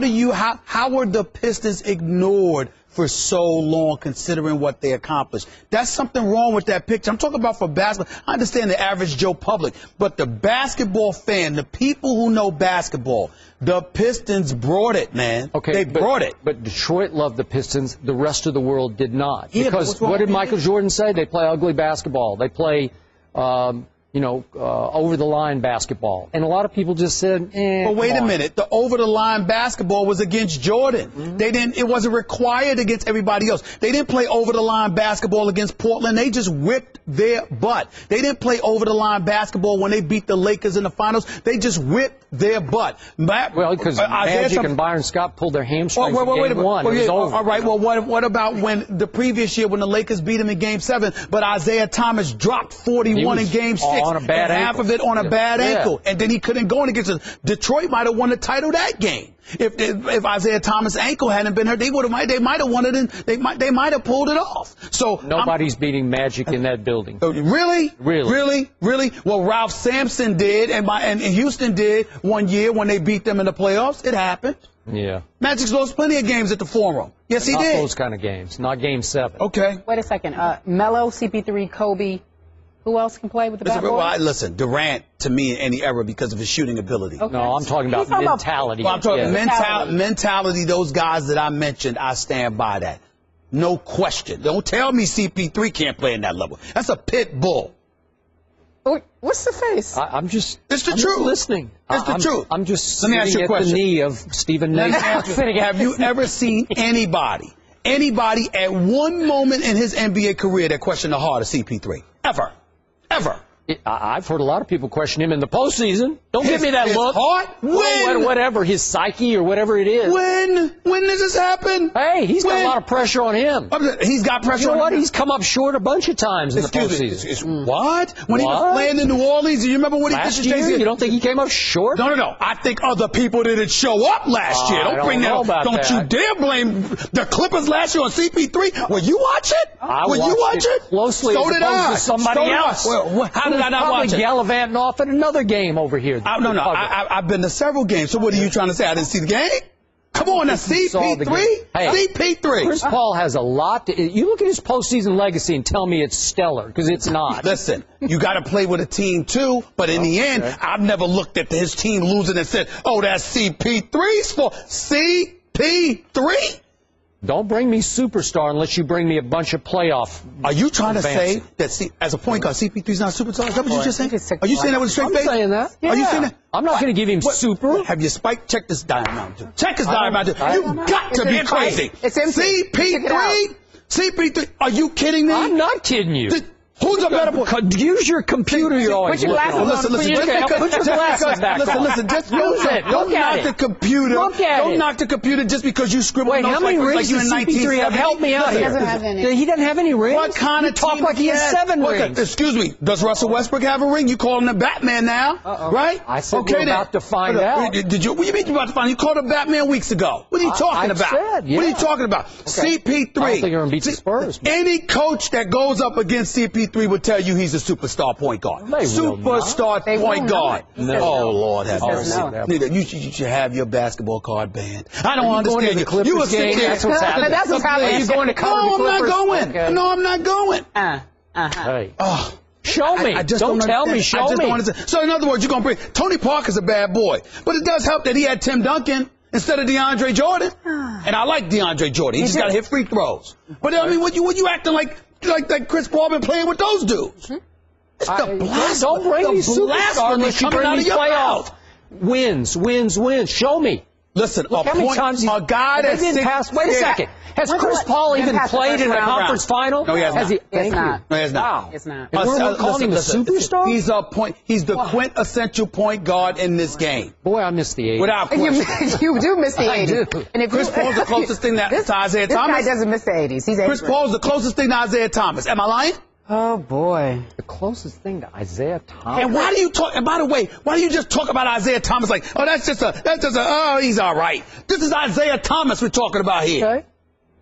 were the Pistons ignored for so long, considering what they accomplished? That's something wrong with that picture. I'm talking about for basketball. I understand the average Joe public, but the basketball fan, the people who know basketball, the Pistons brought it, man.
Okay,
they brought it.
But Detroit loved the Pistons. The rest of the world did not. Yeah, because what did Michael Jordan say? They play ugly basketball. They play over-the-line basketball. And a lot of people just said,
But wait a minute. The over-the-line basketball was against Jordan. Mm-hmm. It wasn't required against everybody else. They didn't play over-the-line basketball against Portland. They just whipped their butt. They didn't play over-the-line basketball when they beat the Lakers in the finals. They just whipped their butt.
Because Magic and Byron Scott pulled their hamstrings in Game 1. It was over.
All right, well, what about when the previous year when the Lakers beat them in Game 7, but Isaiah Thomas dropped 41 in Game 6,
on a bad
and half of it on a bad ankle, and then he couldn't go in against us. Detroit might have won the title that game. If Isaiah Thomas' ankle hadn't been hurt, they might have won it, and they might have pulled it off. So
nobody's beating Magic in that building.
Really? Well, Ralph Sampson did, and Houston did one year when they beat them in the playoffs. It happened.
Yeah.
Magic's lost plenty of games at the Forum. Yes, he did.
Not those kind of games. Not Game 7.
Okay.
Wait a second. Melo, CP3, Kobe. Who else can play with the bad boys?
Listen, Durant, to me, in any era because of his shooting ability.
Okay. No, I'm talking about mentality.
I'm talking mentality. Those guys that I mentioned, I stand by that. No question. Don't tell me CP3 can't play in that level. That's a pit bull.
What's the face?
It's the truth.
Listening.
It's the truth.
I'm just
Let me ask you a question.
The knee of Stephen A.
Have you ever seen anybody at one moment in his NBA career that questioned the heart of CP3? Ever.
I've heard a lot of people question him in the postseason. Don't give me that look.
Heart? When?
Whatever, his psyche or whatever it is.
When does this happen?
Hey, he's got a lot of pressure on him.
He's got pressure on him.
He's come up short a bunch of times in the postseason.
What? When he was playing in New Orleans, do you remember what he did to
Jay-Z? You don't think he came up short?
No. I think other people didn't show up last year. Don't bring that up. Don't you dare blame the Clippers last year on CP3. Will you watch it?
Will you watch it? Closely.
So did I.
Somebody else.
How did I not watch it?
Gallivanting off at another game over here.
No. I've been to several games. So what are you trying to say? I didn't see the game? Come on, that's CP3. CP3.
Chris Paul has a lot to. You look at his postseason legacy and tell me it's stellar, because it's not.
Listen, you got to play with a team too. But in the end, I've never looked at his team losing and said, "Oh, that's CP3's fault." CP3.
Don't bring me superstar unless you bring me a bunch of playoff.
Are you trying to say that as a point guard, CP3's not a superstar? Is that what you just saying? Are you saying that with a straight face?
I'm saying that. Yeah.
Are you saying that?
I'm not going to give him super.
Have you spiked? Check this diagram out. Check this diagram out. You've got to be crazy.
It's
CP3? CP3? Are you kidding me?
I'm not kidding you.
Who's a better player?
Use your computer. You're always
put your glasses on.
Put your glasses back on.
Listen. Just don't knock the computer. Don't knock the computer just because you scribbled notes like you in 1970.
Help me out here.
He doesn't have any.
He doesn't have any rings.
What kind of
talk like he has 7 rings?
Excuse me. Does Russell Westbrook have a ring? You call him the Batman now, right?
I said we're about to find out.
Did you? What do you mean you're about to find out? You called him Batman weeks ago. What are you talking about? What are you talking about? CP3.
I don't think you're going to beat the Spurs.
Any coach that goes up against CP3 CP3 would tell you he's a superstar point guard. Superstar point guard.
No.
Oh, Lord have mercy.
No.
You should have your basketball card banned. I don't understand you.
You were
game.
That's what's happening.
That's what's happening.
You going to cover
No,
the
I'm not
Clippers?
going.
Okay.
No, I'm not going.
Hey.
Oh.
Show me.
I just
don't tell me.
understand.
Show me.
Don't understand. So in other words, you're going to bring Tony Parker's a bad boy, but it does help that he had Tim Duncan instead of DeAndre Jordan. And I like DeAndre Jordan. He just got to hit free throws. But I mean, what you acting like Chris Paul been playing with those dudes? It's the blast.
Don't bring these superstars unless you bring these playoff wins. Show me.
Listen,
Look, a guy
that
didn't pass. Wait a second. Has Chris Paul even played in a conference final?
No, he has not.
It's not.
No, he has not.
Wow.
It's not.
And we're calling him a superstar?
He's a point. He's the quintessential point guard in this game.
Boy, I miss the 80s.
Without question.
You do miss the 80s.
I do.
And if
Chris Paul's the closest thing to Isaiah Thomas.
This guy doesn't miss the 80s. He's
Chris Paul's the closest thing to Isaiah Thomas. Am I lying?
Oh, boy.
The closest thing to Isaiah Thomas.
And why do you talk? And by the way, why do you just talk about Isaiah Thomas like, oh, that's just oh, he's all right. This is Isaiah Thomas we're talking about here.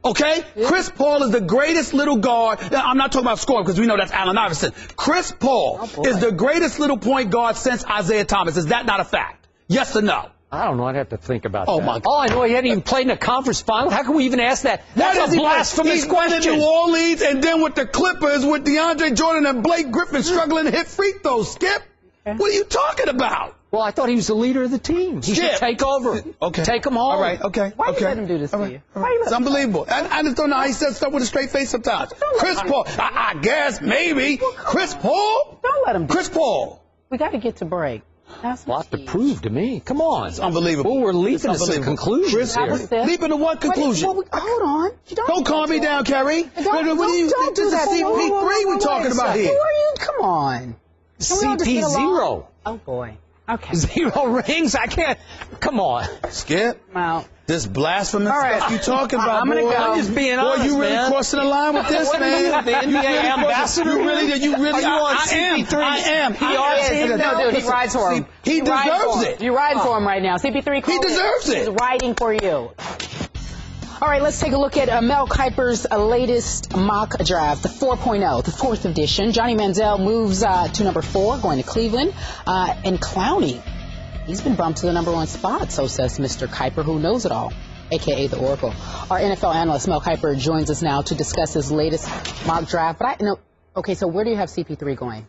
Okay? Yeah. Chris Paul is the greatest little guard. I'm not talking about scoring because we know that's Allen Iverson. Chris Paul is the greatest little point guard since Isaiah Thomas. Is that not a fact? Yes or no?
I don't know. I'd have to think about that.
Oh, my God.
All I know, he hadn't even played in a conference final. How can we even ask that? That's a blasphemous question.
He's been in New Orleans and then with the Clippers with DeAndre Jordan and Blake Griffin struggling to hit free throws. Skip, what are you talking about?
Well, I thought he was the leader of the team. He should take over.
Okay.
Take him home.
All right, okay.
Why do you let him do this to you?
It's unbelievable. I just don't know how he says stuff with a straight face sometimes. Chris Paul, I guess, maybe. Chris Paul?
Don't let him do
Chris Paul.
We got to get to break.
That's a lot to prove to me. Come on.
It's unbelievable.
Oh, we're leaping to some conclusions here.
Leaping to what conclusion?
Hold on.
Don't calm me down, Kerry.
Don't do that.
CP3 we're talking about here.
Who are you? Come on.
CP0.
Oh, boy. Okay.
0 rings? I can't. Come on.
Skip.
Well,
this blasphemous stuff you talking about,
I'm going to go.
I'm just being honest,
boy, you really
man.
crossing the line with this, man.
The NBA ambassador?
You really.
Are you on
I am.
No, dude, he rides for him.
He deserves it.
You're riding for him right now. CP3,
he deserves it.
He's riding for you. All right, let's take a look at Mel Kiper's latest mock draft, the 4.0, the 4th edition. Johnny Manziel moves to number 4, going to Cleveland. And Clowney, he's been bumped to the number 1 spot, so says Mr. Kiper, who knows it all, a.k.a. the Oracle. Our NFL analyst, Mel Kiper, joins us now to discuss his latest mock draft. But okay, so where do you have CP3 going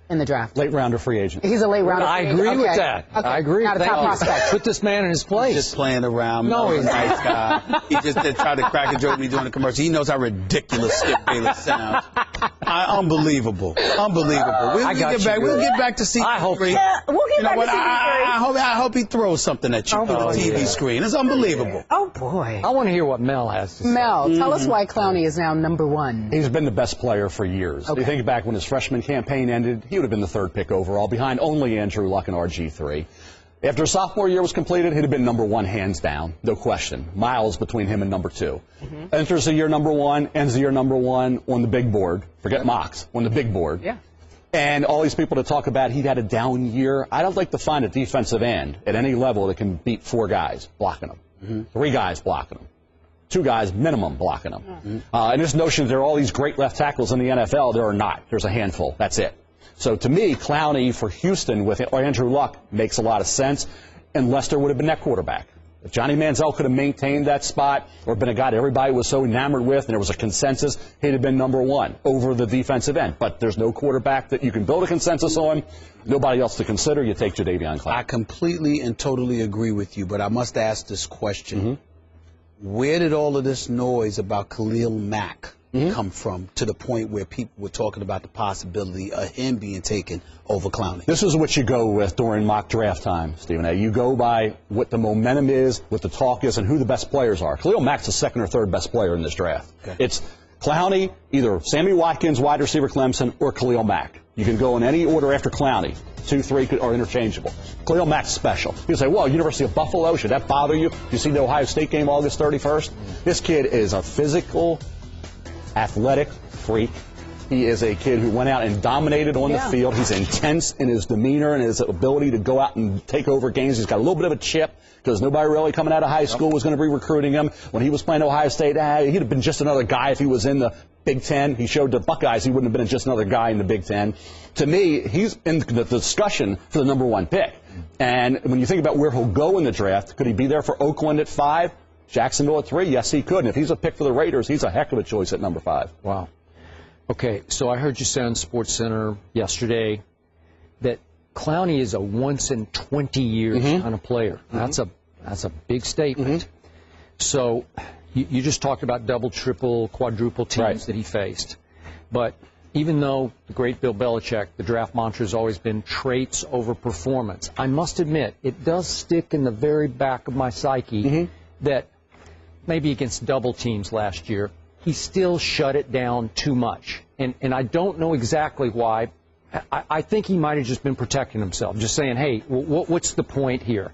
in the draft?
Late rounder free agent.
He's a late rounder.
I agree with that.
Okay.
I agree.
Not a top prospect.
Put this man in his place.
Just playing around.
No, he's
a nice guy. He just tried to crack a joke me during the commercial. He knows how ridiculous Skip Bayless sounds. Unbelievable. We'll get back to CP3.
I hope.
We'll get back to CP3.
I hope he throws something at you on the TV screen. It's unbelievable.
Oh, boy.
I want to hear what Mel has to say.
Mel, tell us why Clowney is now number 1.
He's been the best player for years.
Okay.
You think back when his freshman campaign ended, he would have been the 3rd pick overall, behind only Andrew Luck and RG3. After his sophomore year was completed, he'd have been number 1 hands down, no question. Miles between him and number 2. Enters the year number 1, ends the year number 1 on the big board. Forget mocks, on the big board.
Yeah.
And all these people that talk about he'd had a down year, I don't like to find a defensive end at any level that can beat 4 guys blocking him, 3 guys blocking him, 2 guys minimum blocking him. And this notion there are all these great left tackles in the NFL, there are not. There's a handful. That's it. So to me, Clowney for Houston with Andrew Luck makes a lot of sense, unless there would have been that quarterback. If Johnny Manziel could have maintained that spot or been a guy that everybody was so enamored with and there was a consensus, he'd have been number 1 over the defensive end. But there's no quarterback that you can build a consensus on, nobody else to consider. You take Jadeveon Clowney.
I completely and totally agree with you, but I must ask this question. Where did all of this noise about Khalil Mack come from to the point where people were talking about the possibility of him being taken over Clowney?
This is what you go with during mock draft time, Stephen A. You go by what the momentum is, what the talk is, and who the best players are. Khalil Mack's the 2nd or 3rd best player in this draft. Okay. It's Clowney, either Sammy Watkins, wide receiver Clemson, or Khalil Mack. You can go in any order after Clowney. 2, 3 are interchangeable. Khalil Mack's special. You say, well, University of Buffalo, should that bother you? You see the Ohio State game August 31st? This kid is a physical, athletic freak. He is a kid who went out and dominated on the field. He's intense in his demeanor and his ability to go out and take over games. He's got a little bit of a chip because nobody really coming out of high school was going to be recruiting him. When he was playing Ohio State, he'd have been just another guy if he was in the Big Ten. He showed the Buckeyes he wouldn't have been just another guy in the Big Ten. To me, he's in the discussion for the #1 pick. And when you think about where he'll go in the draft, could he be there for Oakland at 5, Jacksonville at 3? Yes, he could. And if he's a pick for the Raiders, he's a heck of a choice at number 5.
Wow. Okay, so I heard you say on SportsCenter yesterday that Clowney is a once in 20 years kind of player. That's a big statement. So you just talked about double, triple, quadruple teams that he faced. But even though the great Bill Belichick, the draft mantra has always been traits over performance, I must admit it does stick in the very back of my psyche that maybe against double teams last year, he still shut it down too much. And I don't know exactly why. I think he might have just been protecting himself, just saying, hey, what's the point here?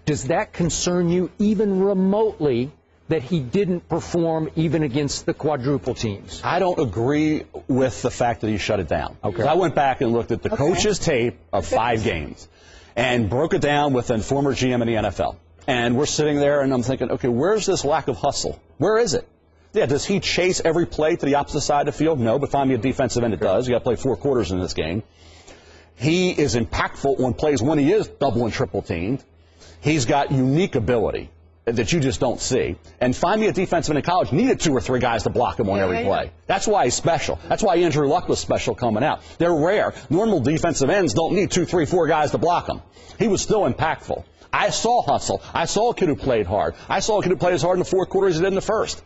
Does that concern you even remotely that he didn't perform even against the quadruple teams?
I don't agree with the fact that he shut it down. Okay. I went back and looked at the coach's tape of 5 games and broke it down with a former GM in the NFL. And we're sitting there and I'm thinking, okay, where's this lack of hustle? Where is it? Yeah, does he chase every play to the opposite side of the field? No, but find me a defensive end that does. You got to play 4 quarters in this game. He is impactful on plays when he is double and triple teamed. He's got unique ability that you just don't see. And find me a defensive end in college needed 2 or 3 guys to block him on every play. That's why he's special. That's why Andrew Luck was special coming out. They're rare. Normal defensive ends don't need 2, 3, 4 guys to block him. He was still impactful. I saw hustle. I saw a kid who played hard. I saw a kid who played as hard in the 4th quarter as he did in the 1st.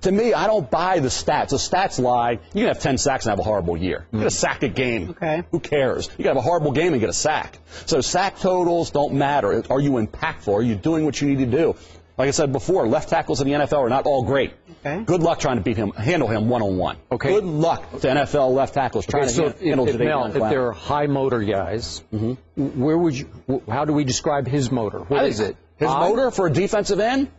To me, I don't buy the stats. The stats lie. You can have 10 sacks and have a horrible year. You get a sack a game. Okay. Who cares? You can have a horrible game and get a sack. So sack totals don't matter. Are you impactful? Are you doing what you need to do? Like I said before, left tackles in the NFL are not all great. Okay. Good luck trying to beat him, handle him one-on-one. Okay. Good luck to NFL left tackles trying to handle
Mel, if they're high motor guys, where would you? How do we describe his motor? What is it?
His motor for a defensive end?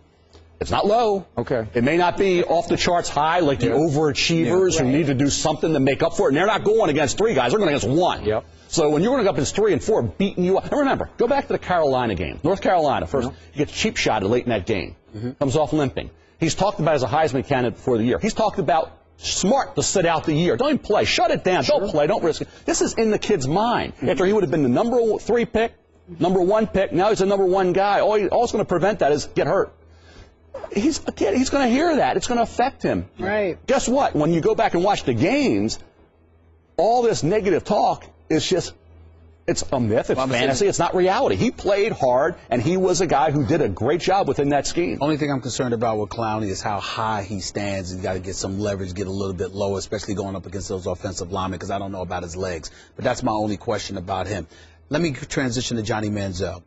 It's not low. Okay. It may not be off the charts high like the overachievers who need to do something to make up for it. And they're not going against 3 guys. They're going against 1. Yep. So when you're going up against 3 and 4, beating you up. And remember, go back to the Carolina game. North Carolina, first, he gets cheap shotted late in that game. Comes off limping. He's talked about as a Heisman candidate before the year. He's talked about smart to sit out the year. Don't even play. Shut it down. Don't play. Don't risk it. This is in the kid's mind. After he would have been the number 3 pick, number 1 pick, now he's a number 1 guy. All it's going to prevent that is get hurt. He's a kid. He's going to hear that. It's going to affect him. Right. Guess what? When you go back and watch the games, all this negative talk is just, it's a myth. It's fantasy. It's not reality. He played hard, and he was a guy who did a great job within that scheme.
Only thing I'm concerned about with Clowney is how high he stands. He's got to get some leverage, get a little bit lower, especially going up against those offensive linemen, because I don't know about his legs. But that's my only question about him. Let me transition to Johnny Manziel.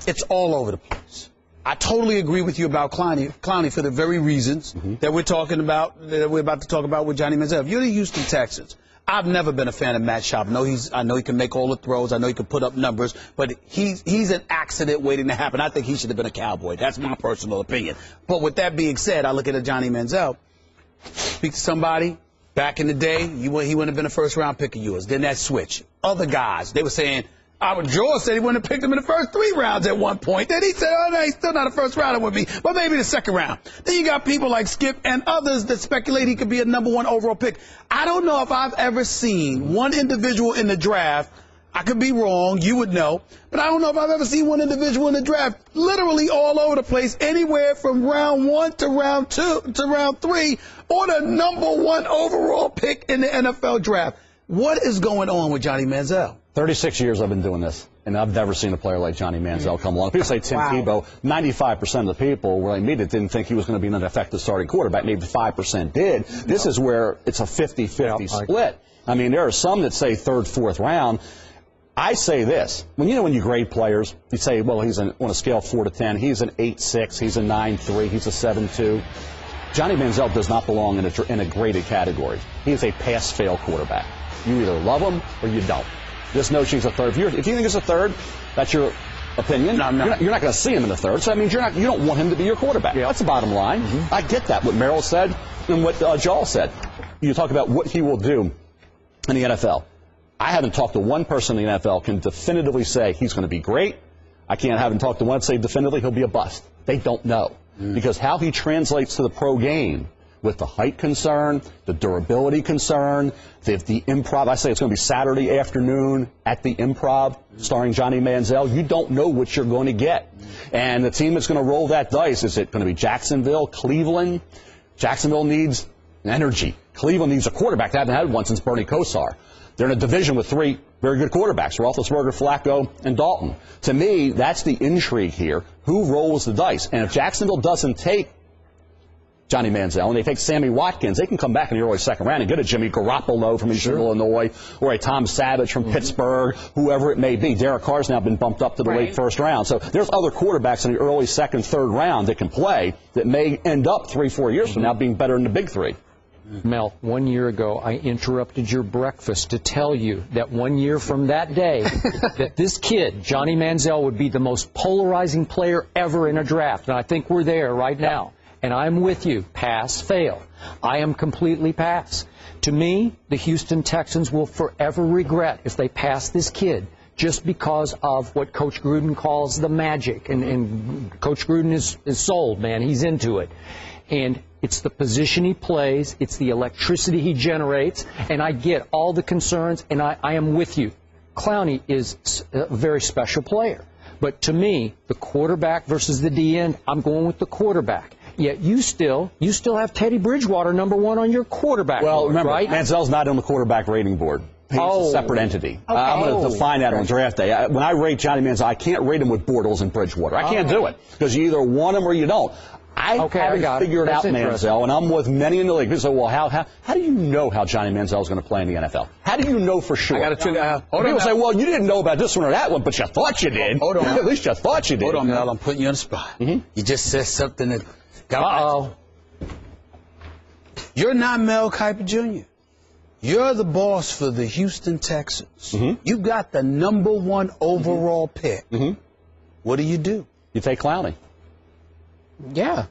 It's all over the place. I totally agree with you about Clowney for the very reasons that we're talking about, that we're about to talk about with Johnny Manziel. If you're the Houston Texans, I've never been a fan of Matt Schaub. I know he can make all the throws. I know he can put up numbers, but he's an accident waiting to happen. I think he should have been a Cowboy. That's my personal opinion. But with that being said, I look at a Johnny Manziel. Speak to somebody. Back in the day, he wouldn't have been a first-round pick of yours. Then that switch. Other guys, they were saying, George said he wouldn't have picked him in the first 3 rounds at one point. Then he said, oh, no, he's still not a first rounder with me, but maybe the second round. Then you got people like Skip and others that speculate he could be a number 1 overall pick. I don't know if I've ever seen one individual in the draft. I could be wrong. You would know. But I don't know if I've ever seen one individual in the draft literally all over the place, anywhere from round 1 to round 2 to round 3, or the number 1 overall pick in the NFL draft. What is going on with Johnny Manziel?
36 years I've been doing this, and I've never seen a player like Johnny Manziel come along. People say Tim Tebow. 95% of the people where I meet it didn't think he was going to be an effective starting quarterback. Maybe 5% did. This is where it's a 50-50 split. I mean, there are some that say 3rd, 4th round. I say this. When you grade players, you say, well, he's on a scale of 4 to 10. He's an 8.6. He's a 9.3. He's a 7.2. Johnny Manziel does not belong in a graded category. He is a pass-fail quarterback. You either love him or you don't. This notion he's a 3rd. If you think he's a 3rd, that's your opinion. No, you're not going to see him in the 3rd. So that means you don't want him to be your quarterback. That's the bottom line. I get that, what Merrill said and what Jahl said. you talk about what he will do in the NFL. I haven't talked to one person in the NFL can definitively say he's going to be great. I haven't talked to one say definitively he'll be a bust. They don't know. Because how he translates to the pro game with the height concern, the durability concern, the improv. I say it's going to be Saturday afternoon at the Improv starring Johnny Manziel. You don't know what you're going to get. And the team that's going to roll that dice, is it going to be Jacksonville, Cleveland? Jacksonville needs energy. Cleveland needs a quarterback. They haven't had one since Bernie Kosar. They're in a division with 3 very good quarterbacks, Roethlisberger, Flacco, and Dalton. To me, that's the intrigue here. Who rolls the dice? And if Jacksonville doesn't take Johnny Manziel and they take Sammy Watkins, they can come back in the early second round and get a Jimmy Garoppolo from Eastern Illinois or a Tom Savage from Pittsburgh, whoever it may be. Derek Carr's now been bumped up to the late first round. So there's other quarterbacks in the early second, third round that can play that may end up 3-4 years from now being better than the big 3.
Mel, 1 year ago, I interrupted your breakfast to tell you that 1 year from that day, that this kid, Johnny Manziel, would be the most polarizing player ever in a draft. And I think we're there right now. And I'm with you. Pass, fail. I am completely pass. To me, the Houston Texans will forever regret if they pass this kid just because of what Coach Gruden calls the magic. And Coach Gruden is sold, man. He's into it. And it's the position he plays, it's the electricity he generates, and I get all the concerns, and I am with you. Clowney is a very special player. But to me, the quarterback versus the D-end, I'm going with the quarterback. Yet you still have Teddy Bridgewater #1 on your quarterback board,
remember,
right?
Manziel's not on the quarterback rating board. He's a separate entity.
Okay.
I'm going to define that on draft day. When I rate Johnny Manziel, I can't rate him with Bortles and Bridgewater. I can't do it because you either want him or you don't. I haven't figured out Manziel, and I'm with many in the league. People say, well, how do you know how Johnny Manziel is going to play in the NFL? How do you know for sure? People say, well, you didn't know about this one or that one, but you thought you did.
Hold on.
At least you thought you did.
Hold on, Mel. I'm putting you on the spot. You just said something that got You're not Mel Kiper Jr. You're the boss for the Houston Texans. You got the #1 overall pick. What do?
You take Clowney.
Yeah.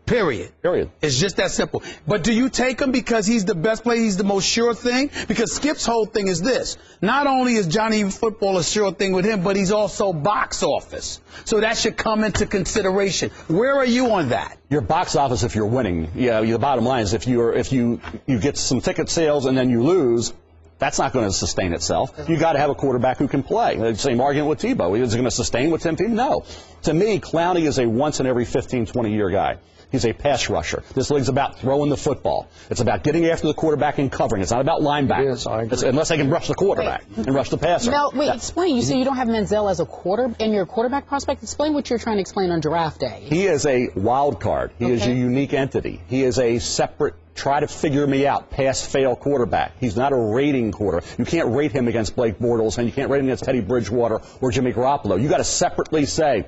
Period. It's just that simple. But do you take him because he's the best player, he's the most sure thing? Because Skip's whole thing is this. Not only is Johnny football a sure thing with him, but he's also box office. So that should come into consideration. Where are you on that?
Your box office if you're winning. Yeah, the bottom line is if you get some ticket sales and then you lose, that's not going to sustain itself. You got to have a quarterback who can play. Same argument with Tebow. Is it going to sustain with Tim Tebow? No. To me, Clowney is a once in every 15, 20-year guy. He's a pass rusher. This league's about throwing the football. It's about getting after the quarterback and covering. It's not about linebackers. Unless they can rush the quarterback and rush the passer.
Mel, explain. You say you don't have Manziel as a in your quarterback prospect. Explain what you're trying to explain on draft day.
He is a wild card. He is a unique entity. He is a separate, try to figure me out, pass-fail quarterback. He's not a rating quarterback. You can't rate him against Blake Bortles, and you can't rate him against Teddy Bridgewater or Jimmy Garoppolo. You got to separately say,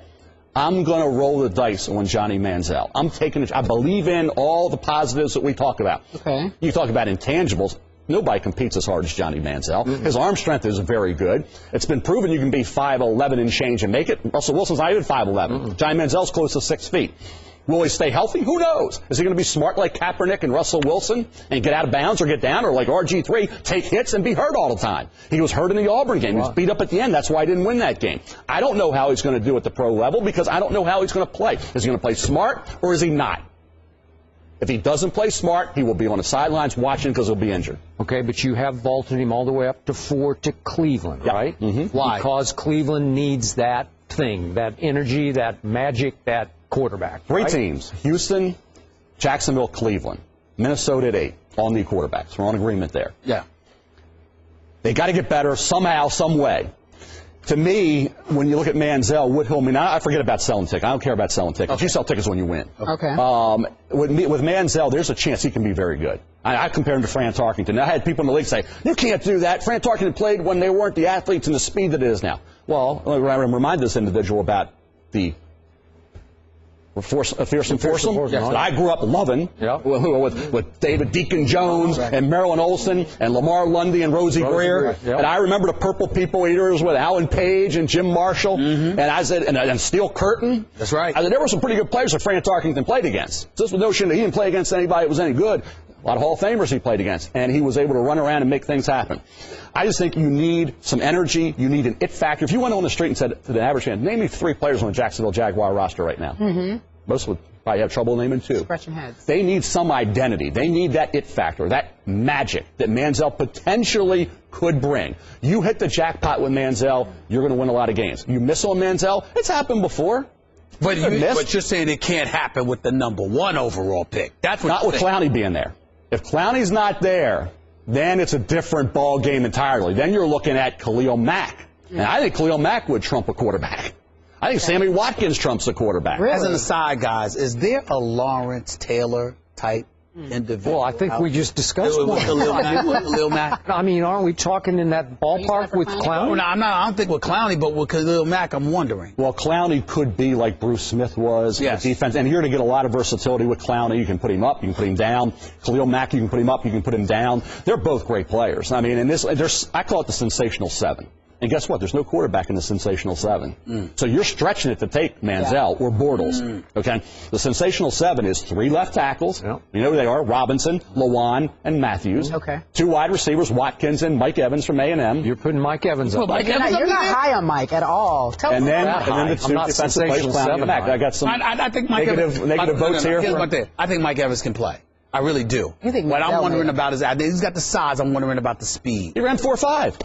I'm going to roll the dice on Johnny Manziel. I'm taking it. I believe in all the positives that we talk about. You talk about intangibles. Nobody competes as hard as Johnny Manziel. His arm strength is very good. It's been proven you can be 5'11" and change and make it. Russell Wilson's not even 5'11". Johnny Manziel's close to 6 feet. Will he stay healthy? Who knows? Is he going to be smart like Kaepernick and Russell Wilson and get out of bounds or get down, or like RG3, take hits and be hurt all the time? He was hurt in the Auburn game. He was beat up at the end. That's why he didn't win that game. I don't know how he's going to do at the pro level because I don't know how he's going to play. Is he going to play smart or is he not? If he doesn't play smart, he will be on the sidelines watching because he'll be injured.
Okay, but you have vaulted him all the way up to 4 to Cleveland, right?
Why?
Because Cleveland needs that thing, that energy, that magic, that quarterback.
Three teams: Houston, Jacksonville, Cleveland. Minnesota at 8. All need quarterbacks. We're on agreement there.
Yeah.
They got to get better somehow, some way. To me, when you look at Manziel, what he'll mean, I forget about selling tickets. I don't care about selling tickets. You sell tickets when you win. With Manziel, there's a chance he can be very good. I compare him to Fran Tarkenton. I had people in the league say, you can't do that. Fran Tarkenton played when they weren't the athletes and the speed that it is now. Well, I remind this individual about the fearsome foursome that I grew up loving with David Deacon Jones and Marilyn Olsen and Lamar Lundy and Rosie Greer. And I remember the Purple People Eaters with Alan Page and Jim Marshall. And I said, and Steel Curtain.
That's right.
I said, there were some pretty good players that Fran Tarkenton played against. So this notion that he didn't play against anybody that was any good. A lot of Hall of Famers he played against, and he was able to run around and make things happen. I just think you need some energy. You need an it factor. If you went on the street and said to the average fan, name me 3 players on the Jacksonville Jaguar roster right now, most would probably have trouble naming 2.
Scratching heads.
They need some identity. They need that it factor, that magic that Manziel potentially could bring. You hit the jackpot with Manziel, you're going to win a lot of games. You miss on Manziel, it's happened before.
But you're saying it can't happen with the number 1 overall pick. That's what
not with Clowney being there. If Clowney's not there, then it's a different ball game entirely. Then you're looking at Khalil Mack. And I think Khalil Mack would trump a quarterback. I think Sammy Watkins trumps a quarterback.
Really? As an aside, guys, is there a Lawrence Taylor type individual?
Well, I think we just discussed one.
Khalil Mack.
I mean, aren't we talking in that ballpark with Clowney?
No, I don't think with Clowney, but with Khalil Mack, I'm wondering.
Well, Clowney could be like Bruce Smith was with defense, and you're going to get a lot of versatility with Clowney. You can put him up, you can put him down. Khalil Mack, you can put him up, you can put him down. They're both great players. I mean, I call it the sensational 7. And guess what? There's no quarterback in the sensational 7. So you're stretching it to take Manziel or Bortles. Okay? The sensational 7 is 3 left tackles. You know who they are? Robinson, Lewan, and Matthews.
Okay.
2 wide receivers, Watkins and Mike Evans from A&M.
You're putting Mike Evans up.
Well, you're not high on Mike at all.
And then the 2 defensive players, Clowney and Mack. I got some
I think Mike
negative votes here.
I think Mike Evans can play. I really do.
You think
what I'm wondering about is he's got the size. I'm wondering about the speed.
He ran 4.5.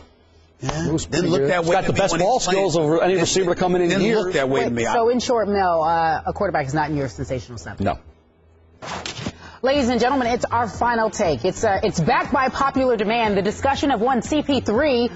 Yeah. Didn't look that way.
Got the best ball skills of any receiver coming in
Didn't
years.
look that way to me.
So in short, Mel, a quarterback is not in your sensational 7.
No.
Ladies and gentlemen, it's our final take. It's backed by popular demand. The discussion of one CP3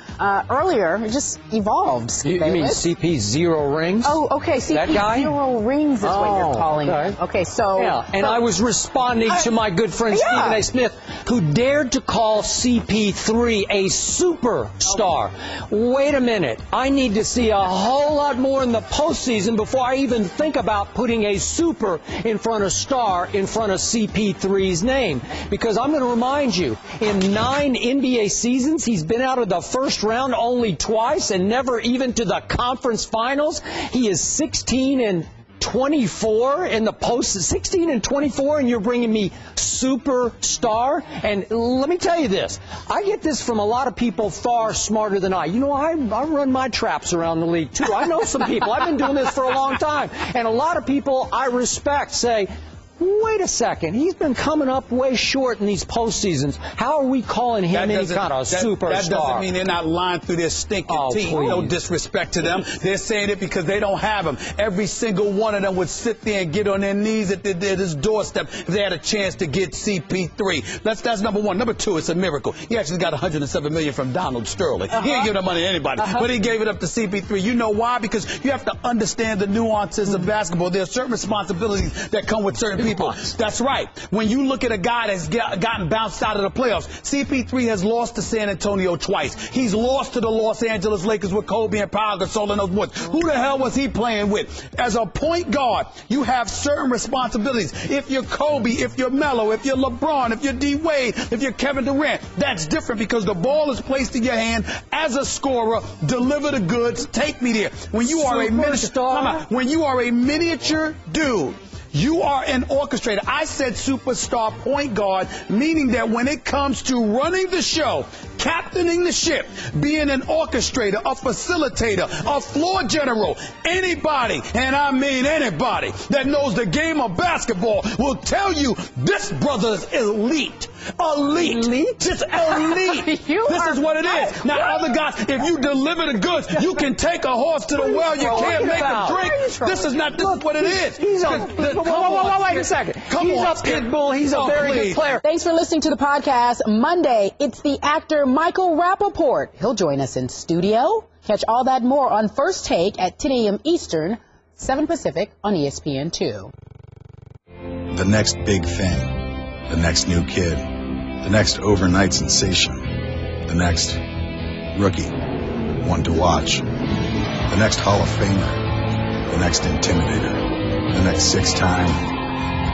earlier just evolved.
You mean CP 0 rings?
Oh, okay. CP
that guy?
0 rings is what you're calling it. Okay, so...
Yeah, and I was responding to my good friend Stephen A. Smith, who dared to call CP3 a superstar. Wait a minute. I need to see a whole lot more in the postseason before I even think about putting a super in front of star in front of CP3's name. Because I'm going to remind you, in 9 NBA seasons, he's been out of the first round only twice and never even to the conference finals. He is 16-24 in the post, 16-24, and you're bringing me superstar. And let me tell you this, I get this from a lot of people far smarter than I. You know, I run my traps around the league too. I know some people. I've been doing this for a long time, and a lot of people I respect say, wait a second, he's been coming up way short in these postseasons. How are we calling him any kind of superstar?
That doesn't mean they're not lying through their stinking teeth. No disrespect to them. They're saying it because they don't have him. Every single one of them would sit there and get on their knees at his doorstep if they had a chance to get CP3. That's number 1. Number 2, it's a miracle. He actually got $107 million from Donald Sterling. He ain't giving that money to anybody, but he gave it up to CP3. You know why? Because you have to understand the nuances of basketball. There are certain responsibilities that come with certain people. That's right. When you look at a guy that's gotten bounced out of the playoffs, CP3 has lost to San Antonio twice. He's lost to the Los Angeles Lakers with Kobe and Pau Gasol and those boys. Who the hell was he playing with? As a point guard, you have certain responsibilities. If you're Kobe, if you're Melo, if you're LeBron, if you're D-Wade, if you're Kevin Durant, that's different because the ball is placed in your hand as a scorer. Deliver the goods. Take me there. When you are when you are a miniature dude, you are an orchestrator. I said superstar point guard, meaning that when it comes to running the show, captaining the ship, being an orchestrator, a facilitator, a floor general, anybody, and I mean anybody, that knows the game of basketball will tell you this brother is elite. Elite? Just elite. This is what it is. Now, other guys, if you deliver the goods, you can take a horse to the well, you can't make him drink. This is what it is.
He's wait a second. He's a pit bull. He's a very good player.
Thanks for listening to the podcast. Monday, it's the actor Michael Rappaport. He'll join us in studio. Catch all that more on First Take at 10 a.m. Eastern, 7 Pacific on ESPN2.
The next big thing, the next new kid, the next overnight sensation, the next rookie, one to watch, the next Hall of Famer, the next intimidator, the next 6-time,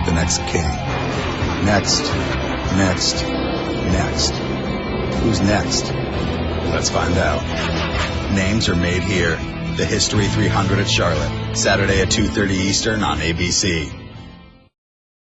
the next king. Next. Who's next? Let's find out. Names are made here. The History 300 at Charlotte, Saturday at 2:30 Eastern on ABC.